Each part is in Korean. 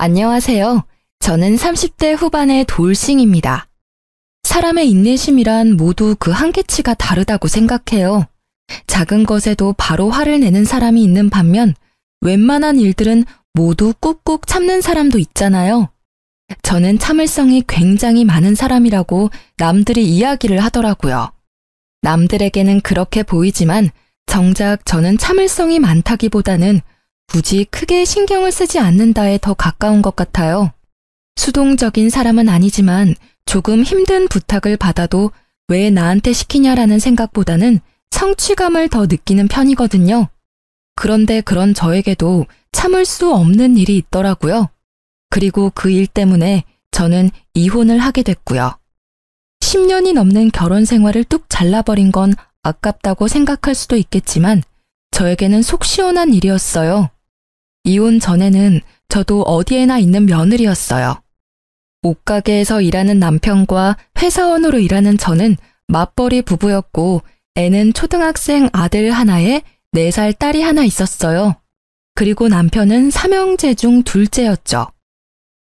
안녕하세요. 저는 30대 후반의 돌싱입니다. 사람의 인내심이란 모두 그 한계치가 다르다고 생각해요. 작은 것에도 바로 화를 내는 사람이 있는 반면 웬만한 일들은 모두 꾹꾹 참는 사람도 있잖아요. 저는 참을성이 굉장히 많은 사람이라고 남들이 이야기를 하더라고요. 남들에게는 그렇게 보이지만 정작 저는 참을성이 많다기보다는 굳이 크게 신경을 쓰지 않는다에 더 가까운 것 같아요. 수동적인 사람은 아니지만 조금 힘든 부탁을 받아도 왜 나한테 시키냐라는 생각보다는 성취감을 더 느끼는 편이거든요. 그런데 그런 저에게도 참을 수 없는 일이 있더라고요. 그리고 그 일 때문에 저는 이혼을 하게 됐고요. 10년이 넘는 결혼 생활을 뚝 잘라버린 건 아깝다고 생각할 수도 있겠지만 저에게는 속 시원한 일이었어요. 이혼 전에는 저도 어디에나 있는 며느리였어요. 옷가게에서 일하는 남편과 회사원으로 일하는 저는 맞벌이 부부였고 애는 초등학생 아들 하나에 4살 딸이 하나 있었어요. 그리고 남편은 삼형제 중 둘째였죠.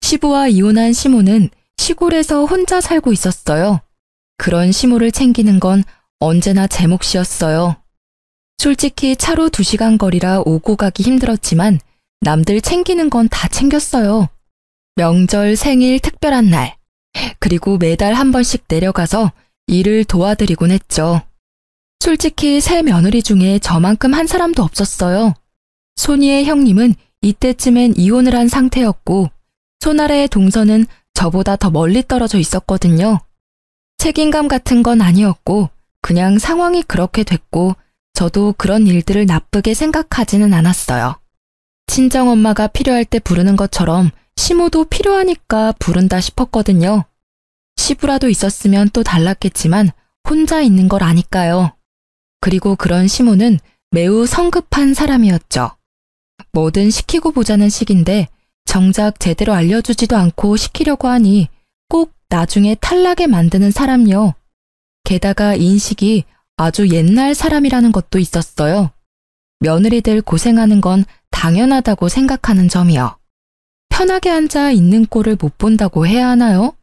시부와 이혼한 시모는 시골에서 혼자 살고 있었어요. 그런 시모를 챙기는 건 언제나 제 몫이었어요. 솔직히 차로 2시간 거리라 오고 가기 힘들었지만 남들 챙기는 건 다 챙겼어요. 명절, 생일, 특별한 날, 그리고 매달 한 번씩 내려가서 일을 도와드리곤 했죠. 솔직히 새 며느리 중에 저만큼 한 사람도 없었어요. 손이의 형님은 이때쯤엔 이혼을 한 상태였고 손아래의 동서는 저보다 더 멀리 떨어져 있었거든요. 책임감 같은 건 아니었고 그냥 상황이 그렇게 됐고 저도 그런 일들을 나쁘게 생각하지는 않았어요. 친정엄마가 필요할 때 부르는 것처럼 시모도 필요하니까 부른다 싶었거든요. 시부라도 있었으면 또 달랐겠지만 혼자 있는 걸 아니까요. 그리고 그런 시모는 매우 성급한 사람이었죠. 뭐든 시키고 보자는 식인데 정작 제대로 알려주지도 않고 시키려고 하니 꼭 나중에 탈나게 만드는 사람요. 게다가 인식이 아주 옛날 사람이라는 것도 있었어요. 며느리들 고생하는 건 당연하다고 생각하는 점이요. 편하게 앉아 있는 꼴을 못 본다고 해야 하나요?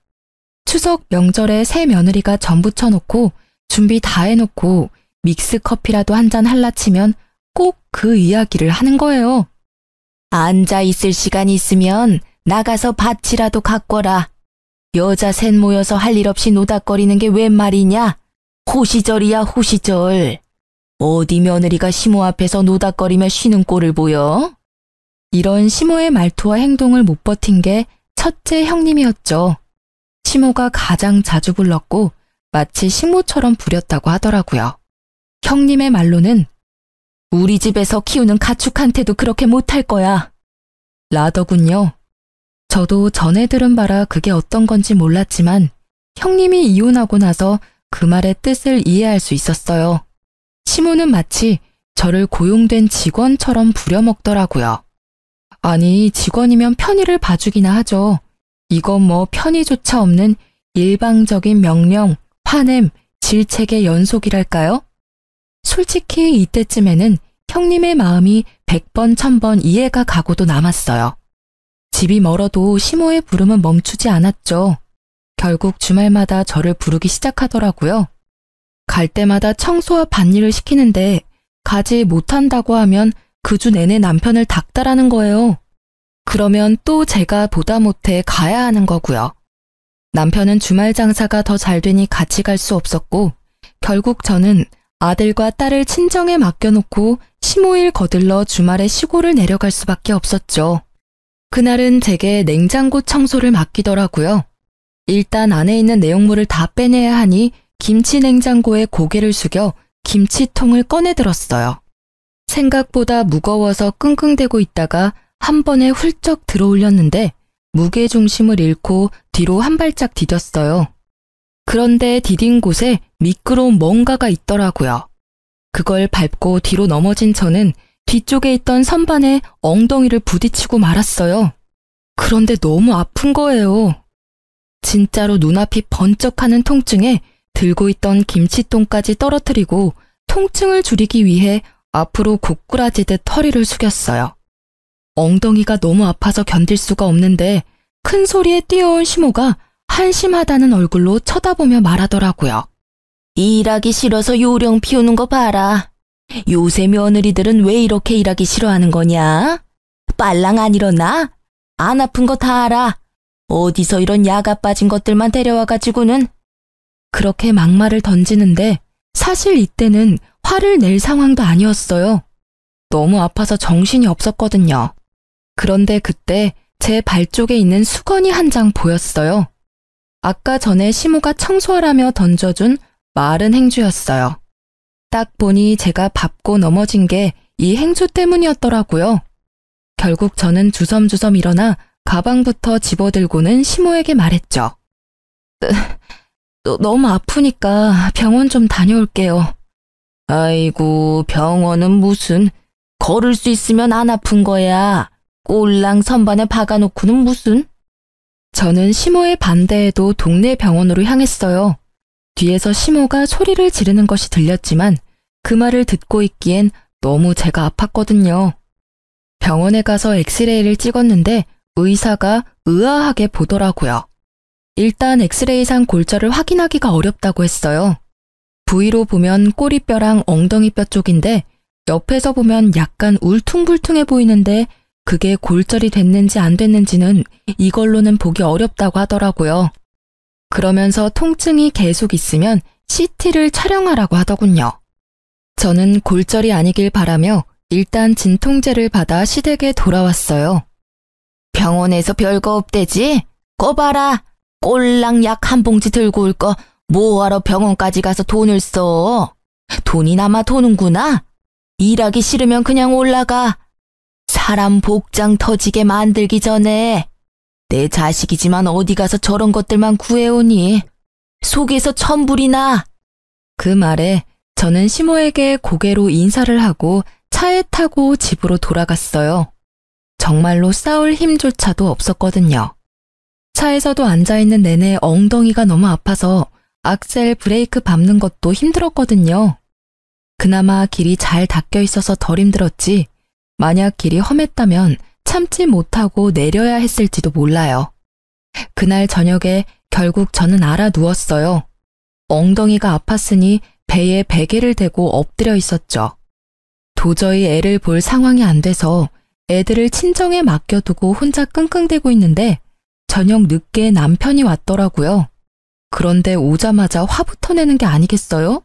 추석 명절에 새 며느리가 전 부쳐놓고 준비 다 해놓고 믹스 커피라도 한 잔 할라 치면 꼭 그 이야기를 하는 거예요. 앉아 있을 시간이 있으면 나가서 밭이라도 가꿔라. 여자 셋 모여서 할 일 없이 노닥거리는 게 웬 말이냐? 호시절이야 호시절. 어디 며느리가 시모 앞에서 노닥거리며 쉬는 꼴을 보여? 이런 시모의 말투와 행동을 못 버틴 게 첫째 형님이었죠. 시모가 가장 자주 불렀고 마치 시모처럼 부렸다고 하더라고요. 형님의 말로는 우리 집에서 키우는 가축한테도 그렇게 못할 거야. 라더군요. 저도 전에 들은 바라 그게 어떤 건지 몰랐지만 형님이 이혼하고 나서 그 말의 뜻을 이해할 수 있었어요. 시모는 마치 저를 고용된 직원처럼 부려먹더라고요. 아니, 직원이면 편의를 봐주기나 하죠. 이건 뭐 편의조차 없는 일방적인 명령, 화냄, 질책의 연속이랄까요? 솔직히 이때쯤에는 형님의 마음이 100번, 1000번 이해가 가고도 남았어요. 집이 멀어도 시모의 부름은 멈추지 않았죠. 결국 주말마다 저를 부르기 시작하더라고요. 갈 때마다 청소와 밭일을 시키는데 가지 못한다고 하면 그 주 내내 남편을 닥달하는 거예요. 그러면 또 제가 보다 못해 가야 하는 거고요. 남편은 주말 장사가 더 잘 되니 같이 갈 수 없었고 결국 저는 아들과 딸을 친정에 맡겨놓고 시모일 거들러 주말에 시골을 내려갈 수밖에 없었죠. 그날은 제게 냉장고 청소를 맡기더라고요. 일단 안에 있는 내용물을 다 빼내야 하니 김치 냉장고에 고개를 숙여 김치통을 꺼내 들었어요. 생각보다 무거워서 끙끙대고 있다가 한 번에 훌쩍 들어 올렸는데 무게중심을 잃고 뒤로 한 발짝 디뎠어요. 그런데 디딘 곳에 미끄러운 뭔가가 있더라고요. 그걸 밟고 뒤로 넘어진 저는 뒤쪽에 있던 선반에 엉덩이를 부딪히고 말았어요. 그런데 너무 아픈 거예요. 진짜로 눈앞이 번쩍하는 통증에 들고 있던 김치통까지 떨어뜨리고 통증을 줄이기 위해 앞으로 고꾸라지듯 허리를 숙였어요. 엉덩이가 너무 아파서 견딜 수가 없는데 큰 소리에 뛰어온 시모가 한심하다는 얼굴로 쳐다보며 말하더라고요. 일하기 싫어서 요령 피우는 거 봐라. 요새 며느리들은 왜 이렇게 일하기 싫어하는 거냐? 빨랑 안 일어나? 안 아픈 거 다 알아. 어디서 이런 야가 빠진 것들만 데려와가지고는. 그렇게 막말을 던지는데 사실 이때는 화를 낼 상황도 아니었어요. 너무 아파서 정신이 없었거든요. 그런데 그때 제 발 쪽에 있는 수건이 한 장 보였어요. 아까 전에 시모가 청소하라며 던져준 마른 행주였어요. 딱 보니 제가 밟고 넘어진 게 이 행주 때문이었더라고요. 결국 저는 주섬주섬 일어나 가방부터 집어들고는 시모에게 말했죠. 너무 아프니까 병원 좀 다녀올게요. 아이고, 병원은 무슨. 걸을 수 있으면 안 아픈 거야. 꼴랑 선반에 박아놓고는 무슨. 저는 시모의 반대에도 동네 병원으로 향했어요. 뒤에서 시모가 소리를 지르는 것이 들렸지만 그 말을 듣고 있기엔 너무 제가 아팠거든요. 병원에 가서 엑스레이를 찍었는데 의사가 의아하게 보더라고요. 일단 엑스레이상 골절을 확인하기가 어렵다고 했어요. 부위로 보면 꼬리뼈랑 엉덩이뼈 쪽인데 옆에서 보면 약간 울퉁불퉁해 보이는데 그게 골절이 됐는지 안 됐는지는 이걸로는 보기 어렵다고 하더라고요. 그러면서 통증이 계속 있으면 CT를 촬영하라고 하더군요. 저는 골절이 아니길 바라며 일단 진통제를 받아 시댁에 돌아왔어요. 병원에서 별거 없대지? 거 봐라. 꼴랑 약 한 봉지 들고 올 거 뭐하러 병원까지 가서 돈을 써. 돈이 남아 도는구나. 일하기 싫으면 그냥 올라가. 사람 복장 터지게 만들기 전에. 내 자식이지만 어디 가서 저런 것들만 구해오니. 속에서 천불이 나. 그 말에 저는 시모에게 고개로 인사를 하고 차에 타고 집으로 돌아갔어요. 정말로 싸울 힘조차도 없었거든요. 차에서도 앉아있는 내내 엉덩이가 너무 아파서 악셀 브레이크 밟는 것도 힘들었거든요. 그나마 길이 잘 닦여 있어서 덜 힘들었지 만약 길이 험했다면 참지 못하고 내려야 했을지도 몰라요. 그날 저녁에 결국 저는 알아 누웠어요. 엉덩이가 아팠으니 배에 베개를 대고 엎드려 있었죠. 도저히 애를 볼 상황이 안 돼서 애들을 친정에 맡겨두고 혼자 끙끙대고 있는데 저녁 늦게 남편이 왔더라고요. 그런데 오자마자 화부터 내는 게 아니겠어요?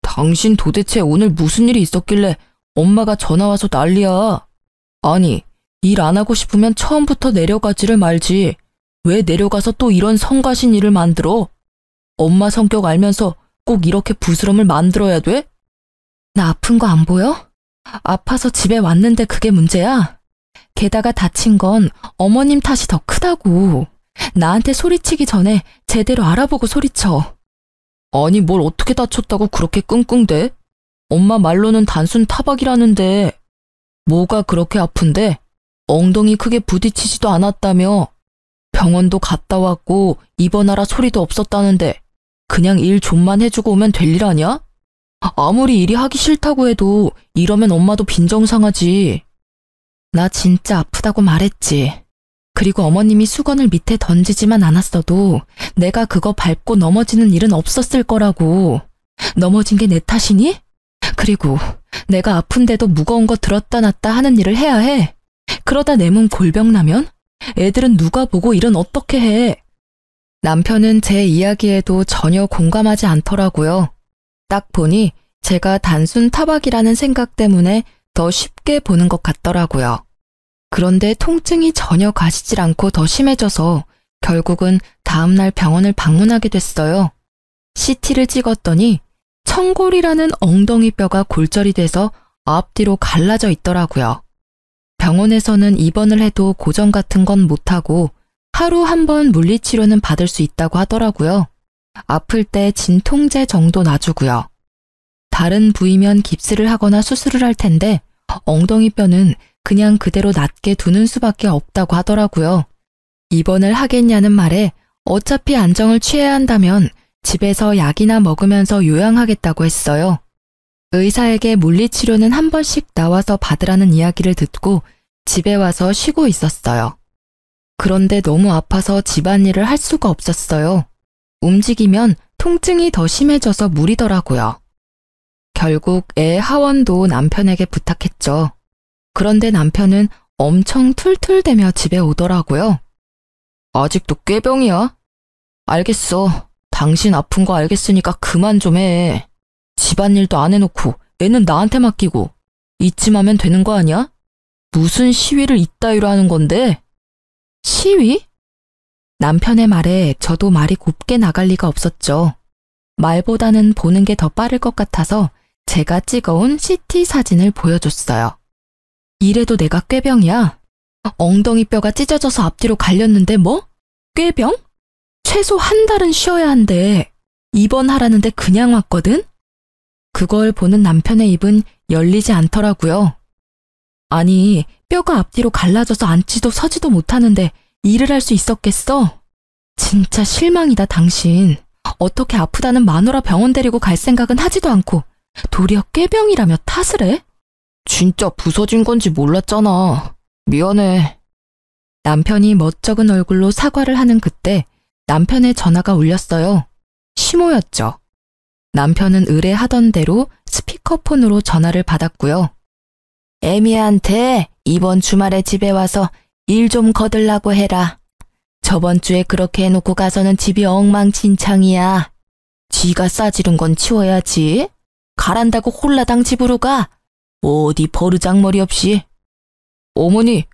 당신 도대체 오늘 무슨 일이 있었길래 엄마가 전화 와서 난리야. 아니, 일 안 하고 싶으면 처음부터 내려가지를 말지. 왜 내려가서 또 이런 성가신 일을 만들어? 엄마 성격 알면서 꼭 이렇게 부스럼을 만들어야 돼? 나 아픈 거 안 보여? 아파서 집에 왔는데 그게 문제야? 게다가 다친 건 어머님 탓이 더 크다고. 나한테 소리치기 전에 제대로 알아보고 소리쳐. 아니 뭘 어떻게 다쳤다고 그렇게 끙끙대? 엄마 말로는 단순 타박이라는데 뭐가 그렇게 아픈데? 엉덩이 크게 부딪히지도 않았다며. 병원도 갔다 왔고 입원하라 소리도 없었다는데 그냥 일 좀만 해주고 오면 될 일 아니야? 아무리 일이 하기 싫다고 해도 이러면 엄마도 빈정상하지. 나 진짜 아프다고 말했지. 그리고 어머님이 수건을 밑에 던지지만 않았어도 내가 그거 밟고 넘어지는 일은 없었을 거라고. 넘어진 게 내 탓이니? 그리고 내가 아픈데도 무거운 거 들었다 놨다 하는 일을 해야 해. 그러다 내 몸 골병 나면? 애들은 누가 보고 일은 어떻게 해? 남편은 제 이야기에도 전혀 공감하지 않더라고요. 딱 보니 제가 단순 타박이라는 생각 때문에 더 쉽게 보는 것 같더라고요. 그런데 통증이 전혀 가시질 않고 더 심해져서 결국은 다음날 병원을 방문하게 됐어요. CT를 찍었더니 청골이라는 엉덩이 뼈가 골절이 돼서 앞뒤로 갈라져 있더라고요. 병원에서는 입원을 해도 고정 같은 건 못하고 하루 한 번 물리치료는 받을 수 있다고 하더라고요. 아플 때 진통제 정도 놔주고요. 다른 부위면 깁스를 하거나 수술을 할 텐데 엉덩이 뼈는 그냥 그대로 낫게 두는 수밖에 없다고 하더라고요. 입원을 하겠냐는 말에 어차피 안정을 취해야 한다면 집에서 약이나 먹으면서 요양하겠다고 했어요. 의사에게 물리치료는 한 번씩 나와서 받으라는 이야기를 듣고 집에 와서 쉬고 있었어요. 그런데 너무 아파서 집안일을 할 수가 없었어요. 움직이면 통증이 더 심해져서 무리더라고요. 결국 애 하원도 남편에게 부탁했죠. 그런데 남편은 엄청 툴툴대며 집에 오더라고요. 아직도 꾀병이야? 알겠어. 당신 아픈 거 알겠으니까 그만 좀 해. 집안일도 안 해놓고 애는 나한테 맡기고 이쯤하면 되는 거 아니야? 무슨 시위를 이따위로 하는 건데? 시위? 남편의 말에 저도 말이 곱게 나갈 리가 없었죠. 말보다는 보는 게 더 빠를 것 같아서 제가 찍어온 CT 사진을 보여줬어요. 이래도 내가 꾀병이야? 엉덩이 뼈가 찢어져서 앞뒤로 갈렸는데 뭐? 꾀병? 최소 한 달은 쉬어야 한대. 입원하라는데 그냥 왔거든? 그걸 보는 남편의 입은 열리지 않더라고요. 아니, 뼈가 앞뒤로 갈라져서 앉지도 서지도 못하는데 일을 할 수 있었겠어? 진짜 실망이다, 당신. 어떻게 아프다는 마누라 병원 데리고 갈 생각은 하지도 않고 도리어 꾀병이라며 탓을 해? 진짜 부서진 건지 몰랐잖아. 미안해. 남편이 멋쩍은 얼굴로 사과를 하는 그때 남편의 전화가 울렸어요. 시모였죠. 남편은 의뢰하던 대로 스피커폰으로 전화를 받았고요. 애미한테 이번 주말에 집에 와서 일 좀 거들라고 해라. 저번 주에 그렇게 해놓고 가서는 집이 엉망진창이야. 지가 싸지른 건 치워야지. 가란다고 홀라당 집으로 가. 어디 버르장머리 없이. 어머니,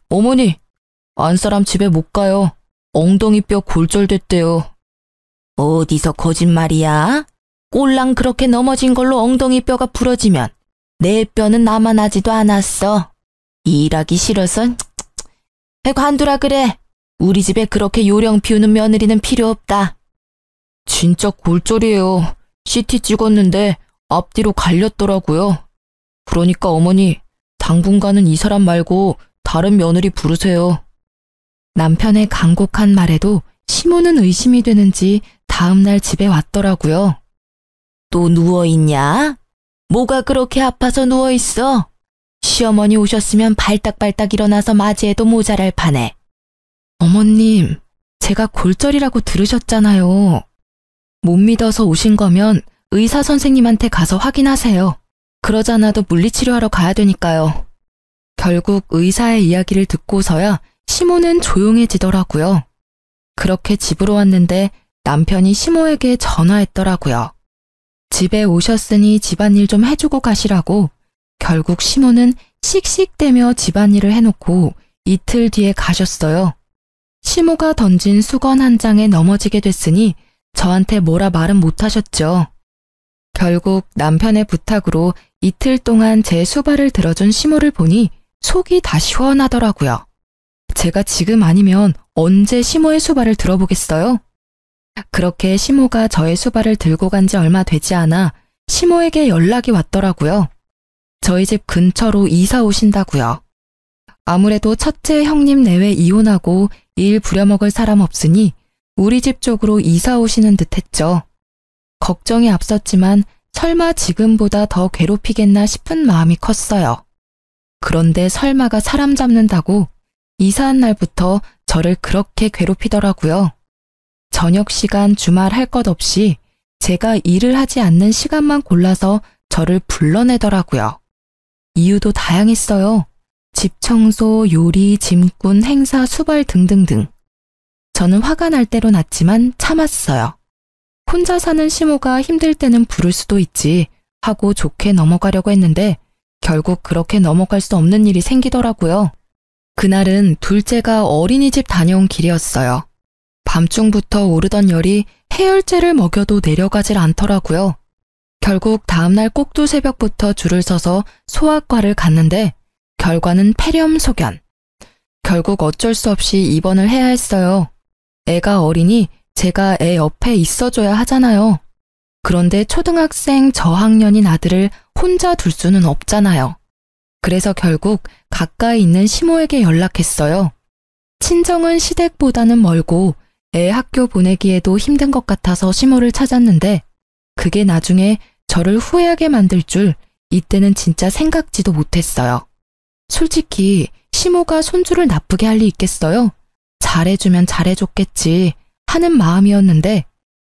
안사람 집에 못 가요. 엉덩이 뼈 골절됐대요. 어디서 거짓말이야? 꼴랑 그렇게 넘어진 걸로 엉덩이 뼈가 부러지면 내 뼈는 남아나지도 않았어. 일하기 싫어서 관두라 그래. 우리 집에 그렇게 요령 피우는 며느리는 필요 없다. 진짜 골절이에요. CT 찍었는데 앞뒤로 갈렸더라고요. 그러니까 어머니, 당분간은 이 사람 말고 다른 며느리 부르세요. 남편의 간곡한 말에도 시모는 의심이 되는지 다음날 집에 왔더라고요. 또 누워있냐? 뭐가 그렇게 아파서 누워있어? 시어머니 오셨으면 발딱발딱 일어나서 맞이해도 모자랄 판에. 어머님, 제가 골절이라고 들으셨잖아요. 못 믿어서 오신 거면 의사 선생님한테 가서 확인하세요. 그러지 않아도 물리치료하러 가야 되니까요. 결국 의사의 이야기를 듣고서야 시모는 조용해지더라고요. 그렇게 집으로 왔는데 남편이 시모에게 전화했더라고요. 집에 오셨으니 집안일 좀 해주고 가시라고. 결국 시모는 씩씩대며 집안일을 해놓고 이틀 뒤에 가셨어요. 시모가 던진 수건 한 장에 넘어지게 됐으니 저한테 뭐라 말은 못하셨죠. 결국 남편의 부탁으로 이틀 동안 제 수발을 들어준 시모를 보니 속이 다 시원하더라고요. 제가 지금 아니면 언제 시모의 수발을 들어보겠어요? 그렇게 시모가 저의 수발을 들고 간 지 얼마 되지 않아 시모에게 연락이 왔더라고요. 저희 집 근처로 이사 오신다고요. 아무래도 첫째 형님 내외 이혼하고 일 부려먹을 사람 없으니 우리 집 쪽으로 이사 오시는 듯 했죠. 걱정이 앞섰지만 설마 지금보다 더 괴롭히겠나 싶은 마음이 컸어요. 그런데 설마가 사람 잡는다고 이사한 날부터 저를 그렇게 괴롭히더라고요. 저녁 시간 주말 할 것 없이 제가 일을 하지 않는 시간만 골라서 저를 불러내더라고요. 이유도 다양했어요. 집 청소, 요리, 짐꾼, 행사, 수발 등등등. 저는 화가 날 대로 났지만 참았어요. 혼자 사는 시모가 힘들 때는 부를 수도 있지 하고 좋게 넘어가려고 했는데 결국 그렇게 넘어갈 수 없는 일이 생기더라고요. 그날은 둘째가 어린이집 다녀온 길이었어요. 밤중부터 오르던 열이 해열제를 먹여도 내려가질 않더라고요. 결국 다음날 꼭두 새벽부터 줄을 서서 소아과를 갔는데 결과는 폐렴소견. 결국 어쩔 수 없이 입원을 해야 했어요. 애가 어리니 제가 애 옆에 있어줘야 하잖아요. 그런데 초등학생 저학년인 아들을 혼자 둘 수는 없잖아요. 그래서 결국 가까이 있는 시모에게 연락했어요. 친정은 시댁보다는 멀고 애 학교 보내기에도 힘든 것 같아서 시모를 찾았는데 그게 나중에 저를 후회하게 만들 줄 이때는 진짜 생각지도 못했어요. 솔직히 시모가 손주를 나쁘게 할 리 있겠어요? 잘해주면 잘해줬겠지 하는 마음이었는데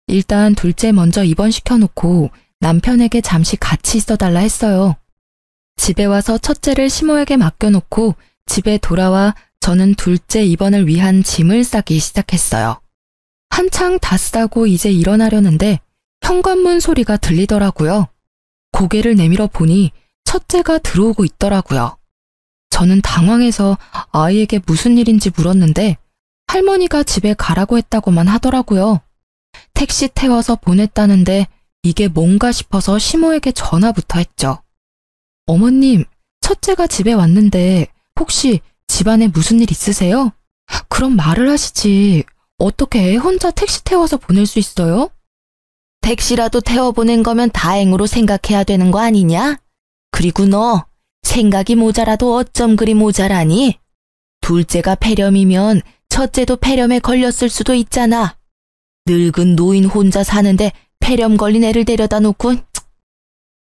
일단 둘째 먼저 입원시켜놓고 남편에게 잠시 같이 있어달라 했어요. 집에 와서 첫째를 시모에게 맡겨놓고 집에 돌아와 저는 둘째 입원을 위한 짐을 싸기 시작했어요. 한창 다 싸고 이제 일어나려는데 현관문 소리가 들리더라고요. 고개를 내밀어 보니 첫째가 들어오고 있더라고요. 저는 당황해서 아이에게 무슨 일인지 물었는데 할머니가 집에 가라고 했다고만 하더라고요. 택시 태워서 보냈다는데 이게 뭔가 싶어서 시모에게 전화부터 했죠. 어머님, 첫째가 집에 왔는데 혹시 집안에 무슨 일 있으세요? 그럼 말을 하시지. 어떻게 애 혼자 택시 태워서 보낼 수 있어요? 택시라도 태워보낸 거면 다행으로 생각해야 되는 거 아니냐? 그리고 너 생각이 모자라도 어쩜 그리 모자라니? 둘째가 폐렴이면 첫째도 폐렴에 걸렸을 수도 있잖아. 늙은 노인 혼자 사는데 폐렴 걸린 애를 데려다 놓고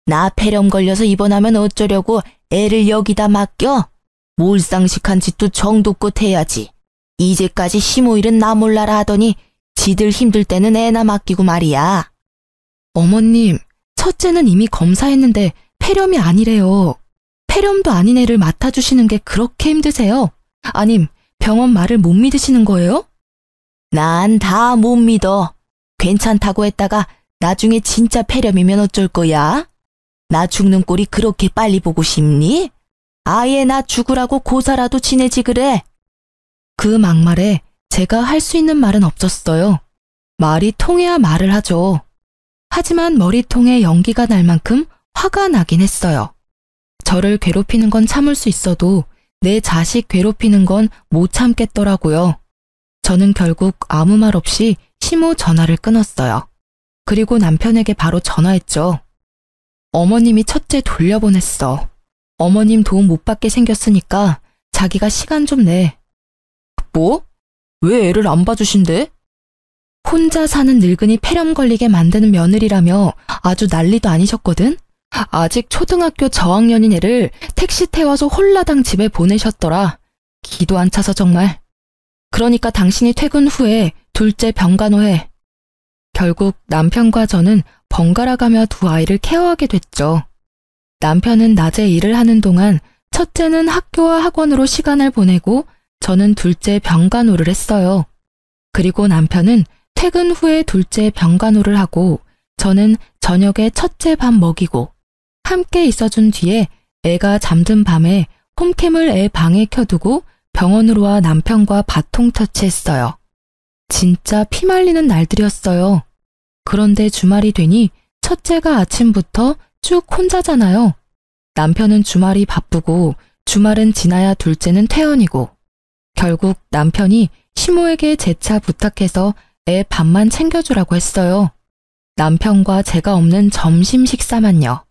나 폐렴 걸려서 입원하면 어쩌려고 애를 여기다 맡겨? 몰상식한 짓도 정도껏 해야지. 이제까지 시모일은 나 몰라라 하더니 지들 힘들 때는 애나 맡기고 말이야. 어머님, 첫째는 이미 검사했는데 폐렴이 아니래요. 폐렴도 아닌 애를 맡아주시는 게 그렇게 힘드세요? 아님 병원 말을 못 믿으시는 거예요? 난 다 못 믿어. 괜찮다고 했다가 나중에 진짜 폐렴이면 어쩔 거야? 나 죽는 꼴이 그렇게 빨리 보고 싶니? 아예 나 죽으라고 고사라도 지내지 그래. 그 막말에 제가 할 수 있는 말은 없었어요. 말이 통해야 말을 하죠. 하지만 머리통에 연기가 날 만큼 화가 나긴 했어요. 저를 괴롭히는 건 참을 수 있어도 내 자식 괴롭히는 건 못 참겠더라고요. 저는 결국 아무 말 없이 시모 전화를 끊었어요. 그리고 남편에게 바로 전화했죠. 어머님이 첫째 돌려보냈어. 어머님 도움 못 받게 생겼으니까 자기가 시간 좀 내. 뭐? 왜 애를 안 봐주신대? 혼자 사는 늙은이 폐렴 걸리게 만드는 며느리라며 아주 난리도 아니셨거든? 아직 초등학교 저학년인 애를 택시 태워서 홀라당 집에 보내셨더라. 기도 안 차서 정말. 그러니까 당신이 퇴근 후에 둘째 병간호해. 결국 남편과 저는 번갈아 가며 두 아이를 케어하게 됐죠. 남편은 낮에 일을 하는 동안 첫째는 학교와 학원으로 시간을 보내고 저는 둘째 병간호를 했어요. 그리고 남편은 퇴근 후에 둘째 병간호를 하고 저는 저녁에 첫째 밥 먹이고 함께 있어준 뒤에 애가 잠든 밤에 홈캠을 애 방에 켜두고 병원으로 와 남편과 바통 터치했어요. 진짜 피말리는 날들이었어요. 그런데 주말이 되니 첫째가 아침부터 쭉 혼자잖아요. 남편은 주말이 바쁘고 주말은 지나야 둘째는 퇴원이고 결국 남편이 시모에게 재차 부탁해서 애 밥만 챙겨주라고 했어요. 남편과 제가 없는 점심 식사만요.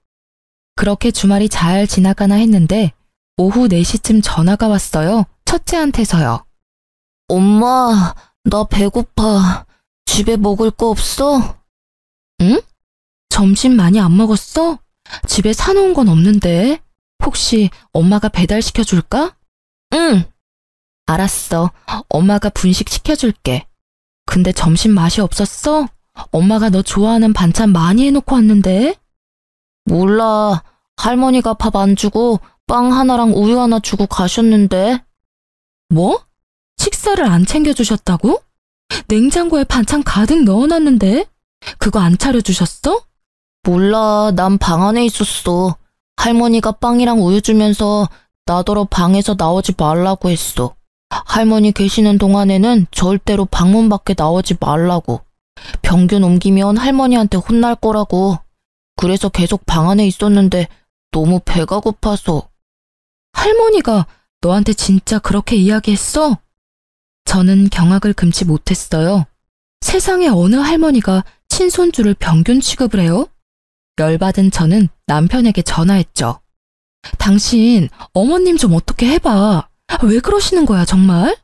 그렇게 주말이 잘 지나가나 했는데 오후 4시쯤 전화가 왔어요. 첫째한테서요. 엄마, 나 배고파. 집에 먹을 거 없어? 응? 점심 많이 안 먹었어? 집에 사놓은 건 없는데. 혹시 엄마가 배달시켜줄까? 응. 알았어. 엄마가 분식 시켜줄게. 근데 점심 맛이 없었어? 엄마가 너 좋아하는 반찬 많이 해놓고 왔는데? 몰라. 할머니가 밥 안 주고 빵 하나랑 우유 하나 주고 가셨는데. 뭐? 식사를 안 챙겨주셨다고? 냉장고에 반찬 가득 넣어놨는데? 그거 안 차려주셨어? 몰라. 난 방 안에 있었어. 할머니가 빵이랑 우유 주면서 나더러 방에서 나오지 말라고 했어. 할머니 계시는 동안에는 절대로 방문 밖에 나오지 말라고. 병균 옮기면 할머니한테 혼날 거라고. 그래서 계속 방 안에 있었는데 너무 배가 고파서. 할머니가 너한테 진짜 그렇게 이야기했어? 저는 경악을 금치 못했어요. 세상에 어느 할머니가 친손주를 병균 취급을 해요? 열받은 저는 남편에게 전화했죠. 당신 어머님 좀 어떻게 해봐. 왜 그러시는 거야 정말?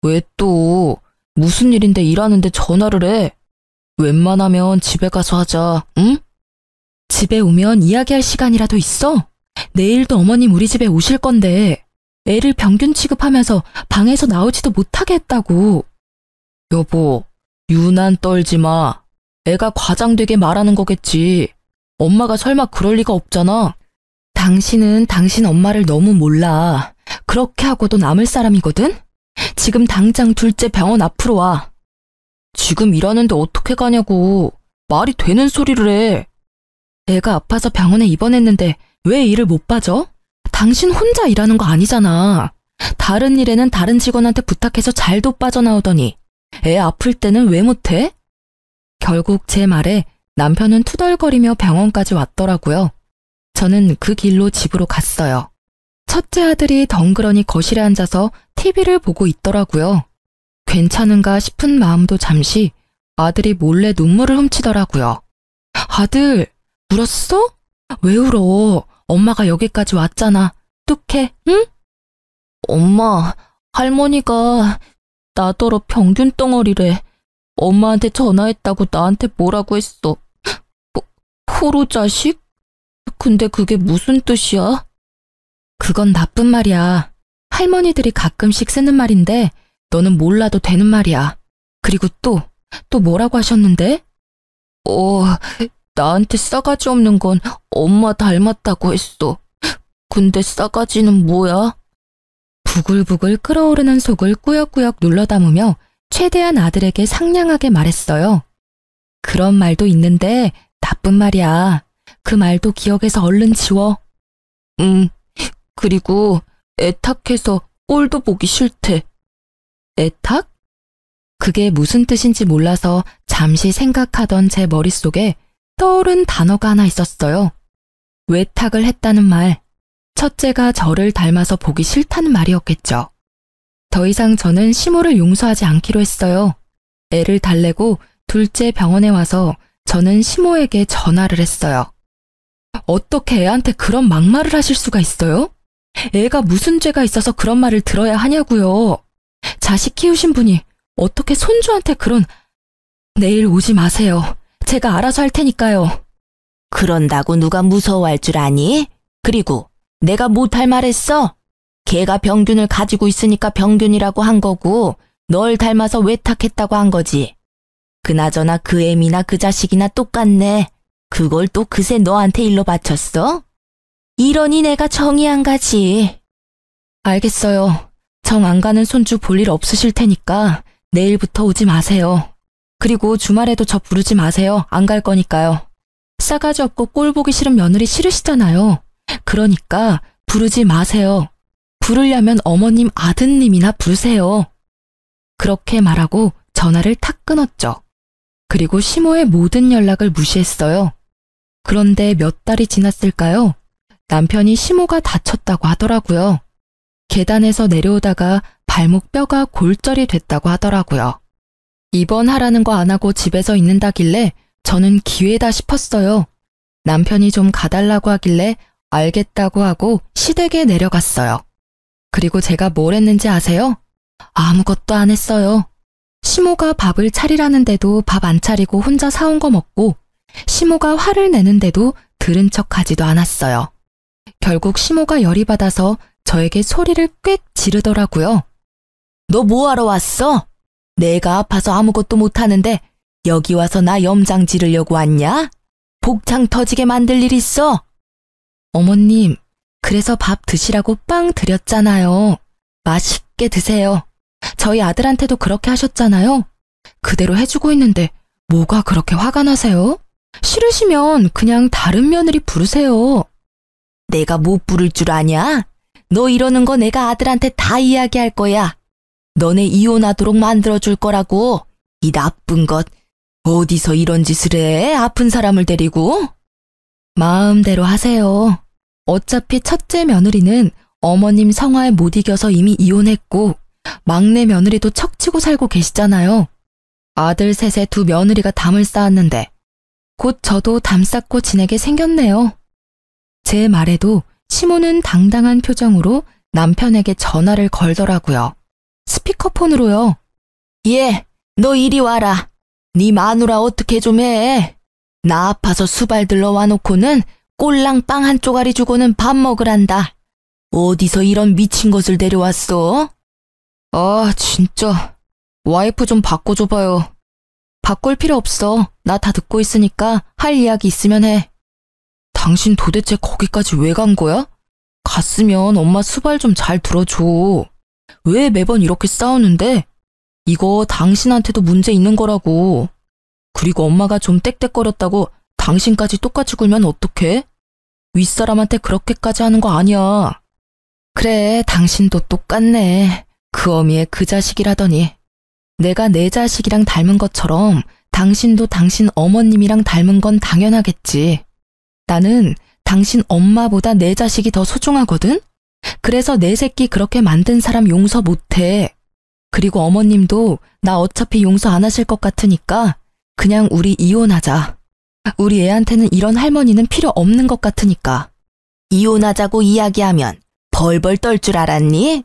왜 또 무슨 일인데 일하는데 전화를 해? 웬만하면 집에 가서 하자, 응? 집에 오면 이야기할 시간이라도 있어? 내일도 어머님 우리 집에 오실 건데. 애를 병균 취급하면서 방에서 나오지도 못하게 했다고. 여보, 유난 떨지 마. 애가 과장되게 말하는 거겠지. 엄마가 설마 그럴 리가 없잖아. 당신은 당신 엄마를 너무 몰라. 그렇게 하고도 남을 사람이거든? 지금 당장 둘째 병원 앞으로 와. 지금 일하는데 어떻게 가냐고. 말이 되는 소리를 해. 애가 아파서 병원에 입원했는데 왜 일을 못 봐줘? 당신 혼자 일하는 거 아니잖아. 다른 일에는 다른 직원한테 부탁해서 잘도 빠져나오더니 애 아플 때는 왜 못해? 결국 제 말에 남편은 투덜거리며 병원까지 왔더라고요. 저는 그 길로 집으로 갔어요. 첫째 아들이 덩그러니 거실에 앉아서 TV를 보고 있더라고요. 괜찮은가 싶은 마음도 잠시 아들이 몰래 눈물을 훔치더라고요. 아들, 울었어? 왜 울어? 엄마가 여기까지 왔잖아. 뚝해, 응? 엄마, 할머니가 나더러 병균 덩어리래. 엄마한테 전화했다고 나한테 뭐라고 했어. 호로 자식? 근데 그게 무슨 뜻이야? 그건 나쁜 말이야. 할머니들이 가끔씩 쓰는 말인데 너는 몰라도 되는 말이야. 그리고 또 뭐라고 하셨는데? 나한테 싸가지 없는 건 엄마 닮았다고 했어. 근데 싸가지는 뭐야? 부글부글 끓어오르는 속을 꾸역꾸역 눌러 담으며 최대한 아들에게 상냥하게 말했어요. 그런 말도 있는데 나쁜 말이야. 그 말도 기억에서 얼른 지워. 그리고 애탁해서 꼴도 보기 싫대. 애탁? 그게 무슨 뜻인지 몰라서 잠시 생각하던 제 머릿속에 떠오른 단어가 하나 있었어요. 외탁을 했다는 말. 첫째가 저를 닮아서 보기 싫다는 말이었겠죠. 더 이상 저는 시모를 용서하지 않기로 했어요. 애를 달래고 둘째 병원에 와서 저는 시모에게 전화를 했어요. 어떻게 애한테 그런 막말을 하실 수가 있어요? 애가 무슨 죄가 있어서 그런 말을 들어야 하냐고요. 자식 키우신 분이 어떻게 손주한테 그런... 내일 오지 마세요. 제가 알아서 할 테니까요. 그런다고 누가 무서워할 줄 아니? 그리고 내가 못할 말했어? 걔가 병균을 가지고 있으니까 병균이라고 한 거고 널 닮아서 외탁했다고 한 거지. 그나저나 그 애미나 그 자식이나 똑같네. 그걸 또 그새 너한테 일러 바쳤어? 이러니 내가 정이 안 가지. 알겠어요. 정 안 가는 손주 볼 일 없으실 테니까 내일부터 오지 마세요. 그리고 주말에도 저 부르지 마세요. 안 갈 거니까요. 싸가지 없고 꼴 보기 싫은 며느리 싫으시잖아요. 그러니까 부르지 마세요. 부르려면 어머님 아드님이나 부르세요. 그렇게 말하고 전화를 탁 끊었죠. 그리고 시모의 모든 연락을 무시했어요. 그런데 몇 달이 지났을까요? 남편이 시모가 다쳤다고 하더라고요. 계단에서 내려오다가 발목 뼈가 골절이 됐다고 하더라고요. 입원하라는 거 안 하고 집에서 있는다길래 저는 기회다 싶었어요. 남편이 좀 가달라고 하길래 알겠다고 하고 시댁에 내려갔어요. 그리고 제가 뭘 했는지 아세요? 아무것도 안 했어요. 시모가 밥을 차리라는데도 밥 안 차리고 혼자 사온 거 먹고 시모가 화를 내는데도 들은 척 하지도 않았어요. 결국 시모가 열이 받아서 저에게 소리를 꽥 지르더라고요. 너 뭐하러 왔어? 내가 아파서 아무것도 못하는데 여기 와서 나 염장 지르려고 왔냐? 복창 터지게 만들 일 있어? 어머님, 그래서 밥 드시라고 빵 드렸잖아요. 맛있게 드세요. 저희 아들한테도 그렇게 하셨잖아요. 그대로 해주고 있는데 뭐가 그렇게 화가 나세요? 싫으시면 그냥 다른 며느리 부르세요. 내가 못 부를 줄 아냐? 너 이러는 거 내가 아들한테 다 이야기할 거야. 너네 이혼하도록 만들어줄 거라고. 이 나쁜 것. 어디서 이런 짓을 해? 아픈 사람을 데리고? 마음대로 하세요. 어차피 첫째 며느리는 어머님 성화에 못 이겨서 이미 이혼했고 막내 며느리도 척치고 살고 계시잖아요. 아들 셋에 두 며느리가 담을 쌓았는데 곧 저도 담 쌓고 지내게 생겼네요. 제 말에도 시모는 당당한 표정으로 남편에게 전화를 걸더라고요. 스피커폰으로요. 예, 너 이리 와라. 네 마누라 어떻게 좀 해. 나 아파서 수발 들러 와놓고는 꼴랑 빵 한 쪼가리 주고는 밥 먹으란다. 어디서 이런 미친 것을 데려왔어? 아, 진짜. 와이프 좀 바꿔줘봐요. 바꿀 필요 없어. 나 다 듣고 있으니까 할 이야기 있으면 해. 당신 도대체 거기까지 왜 간 거야? 갔으면 엄마 수발 좀 잘 들어줘. 왜 매번 이렇게 싸우는데? 이거 당신한테도 문제 있는 거라고. 그리고 엄마가 좀 떽떽거렸다고 당신까지 똑같이 굴면 어떡해? 윗사람한테 그렇게까지 하는 거 아니야. 그래, 당신도 똑같네. 그 어미의 그 자식이라더니. 내가 내 자식이랑 닮은 것처럼 당신도 당신 어머님이랑 닮은 건 당연하겠지. 나는 당신 엄마보다 내 자식이 더 소중하거든? 그래서 내 새끼 그렇게 만든 사람 용서 못해. 그리고 어머님도 나 어차피 용서 안 하실 것 같으니까 그냥 우리 이혼하자. 우리 애한테는 이런 할머니는 필요 없는 것 같으니까. 이혼하자고 이야기하면 벌벌 떨 줄 알았니?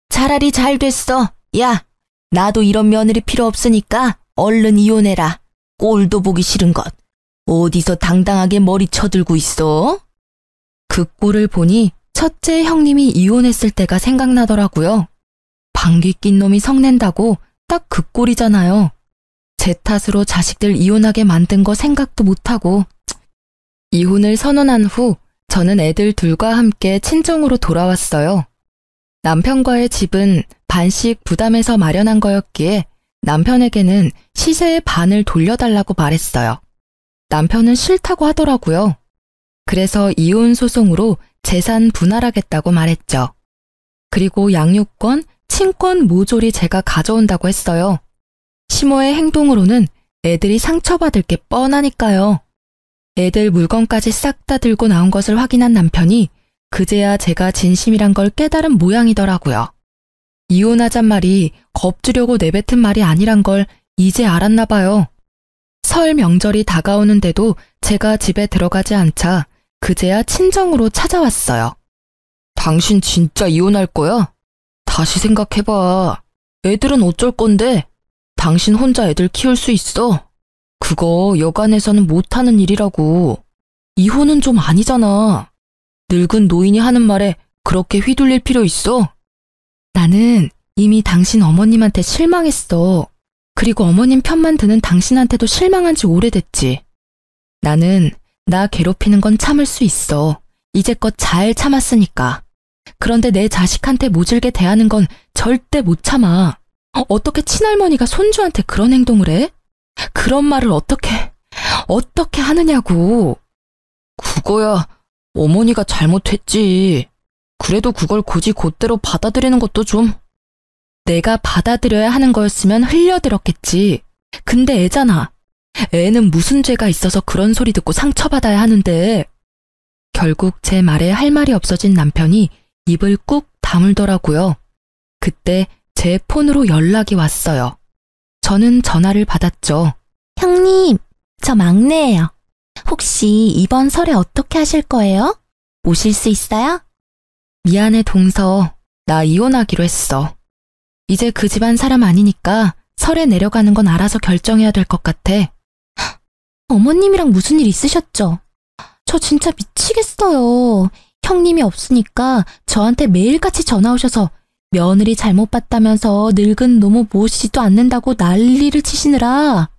차라리 잘 됐어. 야, 나도 이런 며느리 필요 없으니까 얼른 이혼해라. 꼴도 보기 싫은 것. 어디서 당당하게 머리 쳐들고 있어? 그 꼴을 보니 첫째 형님이 이혼했을 때가 생각나더라고요. 방귀 낀 놈이 성낸다고 딱 그 꼴이잖아요. 제 탓으로 자식들 이혼하게 만든 거 생각도 못하고. 이혼을 선언한 후 저는 애들 둘과 함께 친정으로 돌아왔어요. 남편과의 집은 반씩 부담해서 마련한 거였기에 남편에게는 시세의 반을 돌려달라고 말했어요. 남편은 싫다고 하더라고요. 그래서 이혼 소송으로 재산 분할하겠다고 말했죠. 그리고 양육권, 친권 모조리 제가 가져온다고 했어요. 시모의 행동으로는 애들이 상처받을 게 뻔하니까요. 애들 물건까지 싹 다 들고 나온 것을 확인한 남편이 그제야 제가 진심이란 걸 깨달은 모양이더라고요. 이혼하잔 말이 겁주려고 내뱉은 말이 아니란 걸 이제 알았나 봐요. 설 명절이 다가오는데도 제가 집에 들어가지 않자 그제야 친정으로 찾아왔어요. 당신 진짜 이혼할 거야? 다시 생각해봐. 애들은 어쩔 건데? 당신 혼자 애들 키울 수 있어? 그거 여간에서는 못하는 일이라고. 이혼은 좀 아니잖아. 늙은 노인이 하는 말에 그렇게 휘둘릴 필요 있어? 나는 이미 당신 어머님한테 실망했어. 그리고 어머님 편만 드는 당신한테도 실망한 지 오래됐지. 나는 나 괴롭히는 건 참을 수 있어. 이제껏 잘 참았으니까. 그런데 내 자식한테 모질게 대하는 건 절대 못 참아. 어떻게 친할머니가 손주한테 그런 행동을 해? 그런 말을 어떻게 하느냐고. 그거야 어머니가 잘못했지. 그래도 그걸 굳이 곧대로 받아들이는 것도 좀. 내가 받아들여야 하는 거였으면 흘려들었겠지. 근데 애잖아. 애는 무슨 죄가 있어서 그런 소리 듣고 상처받아야 하는데. 결국 제 말에 할 말이 없어진 남편이 입을 꾹 다물더라고요. 그때 제 폰으로 연락이 왔어요. 저는 전화를 받았죠. 형님, 저 막내예요. 혹시 이번 설에 어떻게 하실 거예요? 오실 수 있어요? 미안해 동서. 나 이혼하기로 했어. 이제 그 집안 사람 아니니까 설에 내려가는 건 알아서 결정해야 될 것 같아. 어머님이랑 무슨 일 있으셨죠? 저 진짜 미치겠어요. 형님이 없으니까 저한테 매일같이 전화 오셔서 며느리 잘못 봤다면서 늙은 노모 모시지도 않는다고 난리를 치시느라.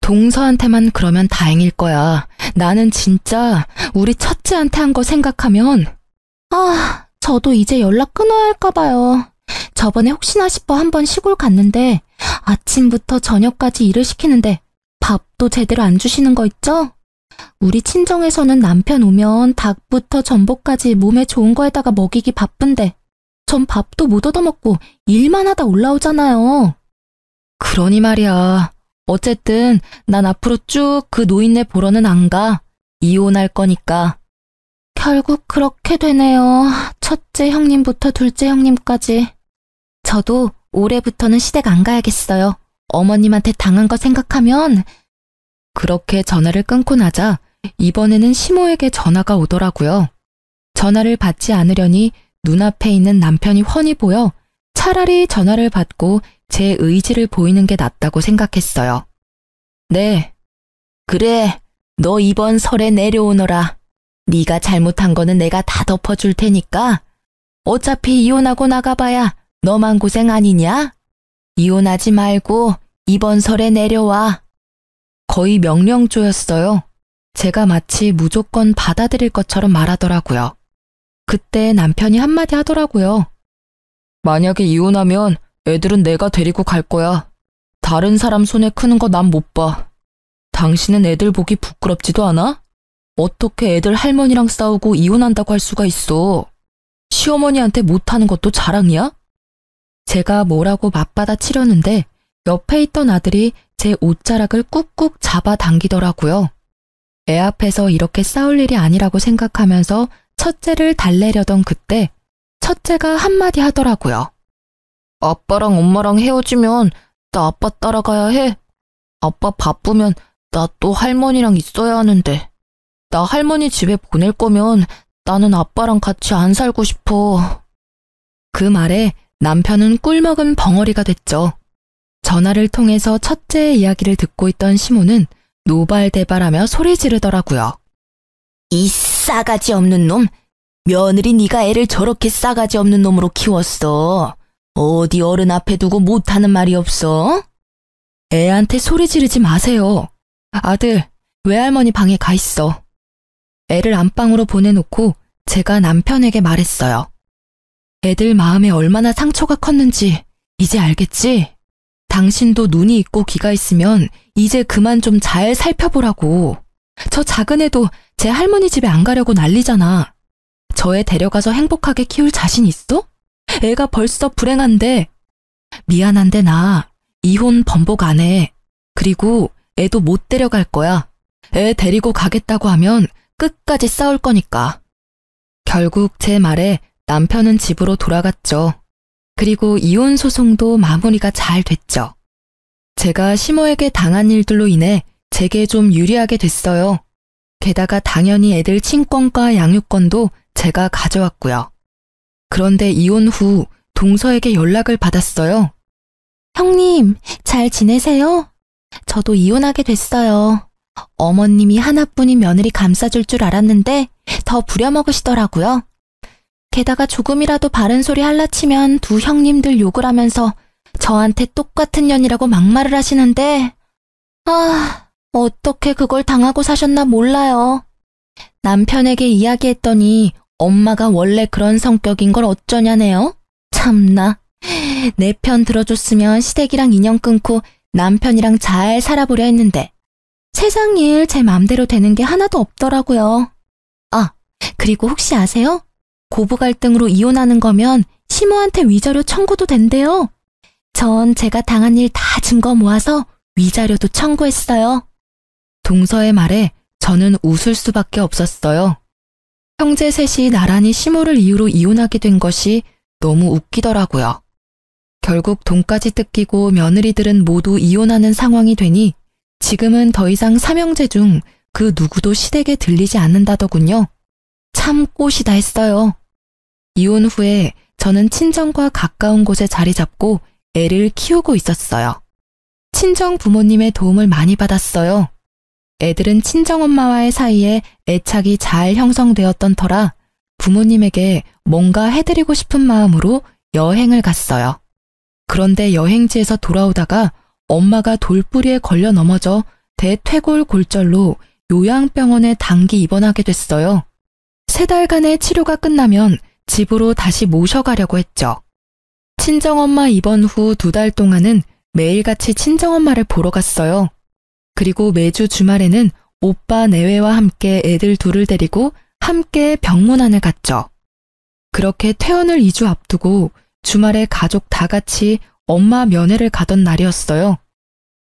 동서한테만 그러면 다행일 거야. 나는 진짜 우리 첫째한테 한 거 생각하면. 저도 이제 연락 끊어야 할까 봐요. 저번에 혹시나 싶어 한번 시골 갔는데 아침부터 저녁까지 일을 시키는데 밥도 제대로 안 주시는 거 있죠? 우리 친정에서는 남편 오면 닭부터 전복까지 몸에 좋은 거에다가 먹이기 바쁜데 전 밥도 못 얻어먹고 일만 하다 올라오잖아요. 그러니 말이야. 어쨌든 난 앞으로 쭉 그 노인네 보러는 안 가. 이혼할 거니까. 결국 그렇게 되네요. 첫째 형님부터 둘째 형님까지. 저도 올해부터는 시댁 안 가야겠어요. 어머님한테 당한 거 생각하면. 그렇게 전화를 끊고 나자 이번에는 시모에게 전화가 오더라고요. 전화를 받지 않으려니 눈앞에 있는 남편이 훤히 보여 차라리 전화를 받고 제 의지를 보이는 게 낫다고 생각했어요. 네. 그래, 너 이번 설에 내려오너라. 네가 잘못한 거는 내가 다 덮어줄 테니까 어차피 이혼하고 나가봐야 너만 고생 아니냐? 이혼하지 말고 이번 설에 내려와. 거의 명령조였어요. 제가 마치 무조건 받아들일 것처럼 말하더라고요. 그때 남편이 한마디 하더라고요. 만약에 이혼하면 애들은 내가 데리고 갈 거야. 다른 사람 손에 크는 거 난 못 봐. 당신은 애들 보기 부끄럽지도 않아? 어떻게 애들 할머니랑 싸우고 이혼한다고 할 수가 있어? 시어머니한테 못하는 것도 자랑이야? 제가 뭐라고 맞받아치려는데 옆에 있던 아들이 제 옷자락을 꾹꾹 잡아당기더라고요. 애 앞에서 이렇게 싸울 일이 아니라고 생각하면서 첫째를 달래려던 그때 첫째가 한마디 하더라고요. 아빠랑 엄마랑 헤어지면 나 아빠 따라가야 해. 아빠 바쁘면 나 또 할머니랑 있어야 하는데. 나 할머니 집에 보낼 거면 나는 아빠랑 같이 안 살고 싶어. 그 말에 남편은 꿀먹은 벙어리가 됐죠. 전화를 통해서 첫째의 이야기를 듣고 있던 시모는 노발대발하며 소리 지르더라고요. 이 싸가지 없는 놈. 며느리 네가 애를 저렇게 싸가지 없는 놈으로 키웠어. 어디 어른 앞에 두고 못하는 말이 없어? 애한테 소리 지르지 마세요. 아들, 외할머니 방에 가 있어. 애를 안방으로 보내놓고 제가 남편에게 말했어요. 애들 마음에 얼마나 상처가 컸는지 이제 알겠지? 당신도 눈이 있고 귀가 있으면 이제 그만 좀 잘 살펴보라고. 저 작은 애도 제 할머니 집에 안 가려고 난리잖아. 저 애 데려가서 행복하게 키울 자신 있어? 애가 벌써 불행한데. 미안한데 나 이혼 번복 안 해. 그리고 애도 못 데려갈 거야. 애 데리고 가겠다고 하면 끝까지 싸울 거니까. 결국 제 말에 남편은 집으로 돌아갔죠. 그리고 이혼 소송도 마무리가 잘 됐죠. 제가 시모에게 당한 일들로 인해 제게 좀 유리하게 됐어요. 게다가 당연히 애들 친권과 양육권도 제가 가져왔고요. 그런데 이혼 후 동서에게 연락을 받았어요. 형님, 잘 지내세요? 저도 이혼하게 됐어요. 어머님이 하나뿐인 며느리 감싸줄 줄 알았는데 더 부려먹으시더라고요. 게다가 조금이라도 바른 소리 할라치면 두 형님들 욕을 하면서 저한테 똑같은 년이라고 막말을 하시는데 어떻게 그걸 당하고 사셨나 몰라요. 남편에게 이야기했더니 엄마가 원래 그런 성격인 걸 어쩌냐네요. 참나. 내 편 들어줬으면 시댁이랑 인연 끊고 남편이랑 잘 살아보려 했는데 세상 일 제 맘대로 되는 게 하나도 없더라고요. 그리고 혹시 아세요? 고부 갈등으로 이혼하는 거면 시모한테 위자료 청구도 된대요. 전 제가 당한 일 다 증거 모아서 위자료도 청구했어요. 동서의 말에 저는 웃을 수밖에 없었어요. 형제 셋이 나란히 시모를 이유로 이혼하게 된 것이 너무 웃기더라고요. 결국 돈까지 뜯기고 며느리들은 모두 이혼하는 상황이 되니 지금은 더 이상 삼형제 중 그 누구도 시댁에 들리지 않는다더군요. 참 꽃이다 했어요. 이혼 후에 저는 친정과 가까운 곳에 자리 잡고 애를 키우고 있었어요. 친정 부모님의 도움을 많이 받았어요. 애들은 친정엄마와의 사이에 애착이 잘 형성되었던 터라 부모님에게 뭔가 해드리고 싶은 마음으로 여행을 갔어요. 그런데 여행지에서 돌아오다가 엄마가 돌뿌리에 걸려 넘어져 대퇴골골절로 요양병원에 단기 입원하게 됐어요. 3달간의 치료가 끝나면 집으로 다시 모셔가려고 했죠. 친정엄마 입원 후 2달 동안은 매일같이 친정엄마를 보러 갔어요. 그리고 매주 주말에는 오빠 내외와 함께 애들 둘을 데리고 함께 병문안을 갔죠. 그렇게 퇴원을 2주 앞두고 주말에 가족 다 같이 엄마 면회를 가던 날이었어요.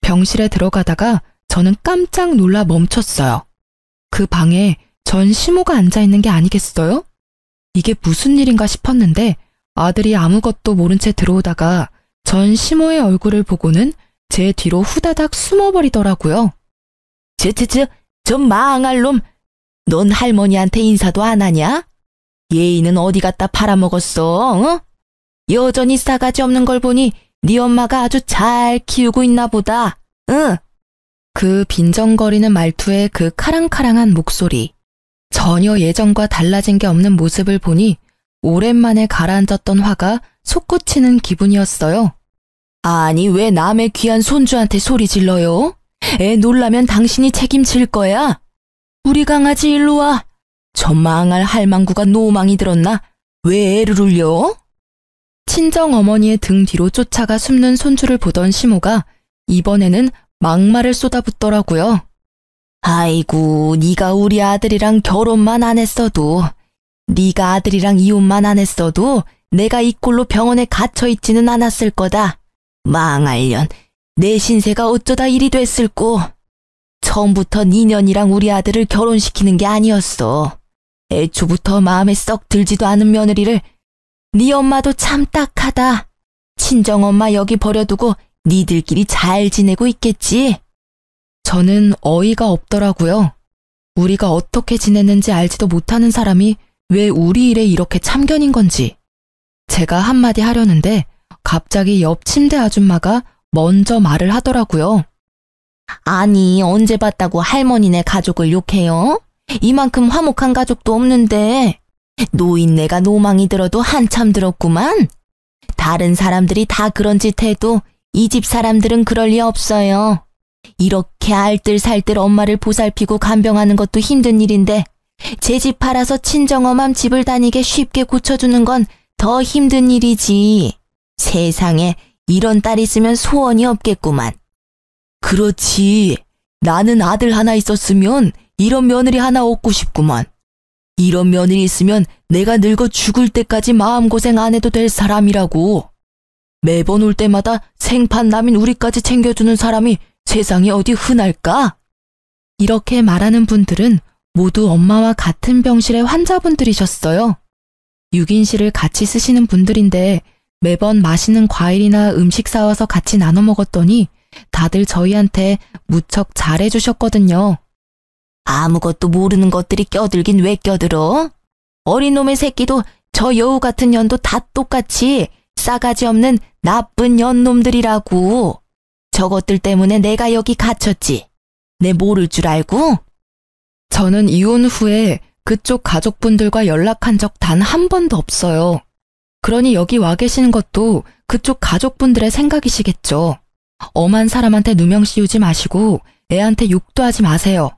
병실에 들어가다가 저는 깜짝 놀라 멈췄어요. 그 방에 전 시모가 앉아있는 게 아니겠어요? 이게 무슨 일인가 싶었는데 아들이 아무것도 모른 채 들어오다가 전 시모의 얼굴을 보고는 제 뒤로 후다닥 숨어버리더라고요. 저 망할 놈. 넌 할머니한테 인사도 안 하냐? 예의는 어디 갖다 팔아먹었어? 어? 여전히 싸가지 없는 걸 보니 네 엄마가 아주 잘 키우고 있나 보다. 응. 그 빈정거리는 말투에 그 카랑카랑한 목소리. 전혀 예전과 달라진 게 없는 모습을 보니 오랜만에 가라앉았던 화가 솟구치는 기분이었어요. 아니, 왜 남의 귀한 손주한테 소리 질러요? 애 놀라면 당신이 책임질 거야. 우리 강아지 일로 와. 저 망할 할망구가 노망이 들었나? 왜 애를 울려? 친정어머니의 등 뒤로 쫓아가 숨는 손주를 보던 시모가 이번에는 막말을 쏟아붓더라고요. 아이고, 네가 우리 아들이랑 결혼만 안 했어도, 네가 아들이랑 이혼만 안 했어도 내가 이 꼴로 병원에 갇혀있지는 않았을 거다. 망할년, 내 신세가 어쩌다 이리 됐을꼬. 처음부터 니년이랑 우리 아들을 결혼시키는 게 아니었어. 애초부터 마음에 썩 들지도 않은 며느리를. 네 엄마도 참 딱하다. 친정엄마 여기 버려두고 니들끼리 잘 지내고 있겠지. 저는 어이가 없더라고요. 우리가 어떻게 지냈는지 알지도 못하는 사람이 왜 우리 일에 이렇게 참견인 건지. 제가 한마디 하려는데 갑자기 옆 침대 아줌마가 먼저 말을 하더라고요. 아니, 언제 봤다고 할머니네 가족을 욕해요? 이만큼 화목한 가족도 없는데. 노인네가 노망이 들어도 한참 들었구만. 다른 사람들이 다 그런 짓 해도 이 집 사람들은 그럴 리 없어요. 이렇게 알뜰살뜰 엄마를 보살피고 간병하는 것도 힘든 일인데 제 집 팔아서 친정엄마 집을 다니게 쉽게 고쳐주는 건 더 힘든 일이지. 세상에 이런 딸 있으면 소원이 없겠구만. 그렇지. 나는 아들 하나 있었으면 이런 며느리 하나 얻고 싶구만. 이런 며느리 있으면 내가 늙어 죽을 때까지 마음고생 안 해도 될 사람이라고. 매번 올 때마다 생판남인 우리까지 챙겨주는 사람이 세상에 어디 흔할까? 이렇게 말하는 분들은 모두 엄마와 같은 병실의 환자분들이셨어요. 6인실을 같이 쓰시는 분들인데 매번 맛있는 과일이나 음식 사와서 같이 나눠 먹었더니 다들 저희한테 무척 잘해주셨거든요. 아무것도 모르는 것들이 껴들긴 왜 껴들어? 어린 놈의 새끼도 저 여우 같은 년도 다 똑같이 싸가지 없는 나쁜 년놈들이라고. 저것들 때문에 내가 여기 갇혔지. 내 모를 줄 알고? 저는 이혼 후에 그쪽 가족분들과 연락한 적 단 한 번도 없어요. 그러니 여기 와 계시는 것도 그쪽 가족분들의 생각이시겠죠. 엄한 사람한테 누명 씌우지 마시고 애한테 욕도 하지 마세요.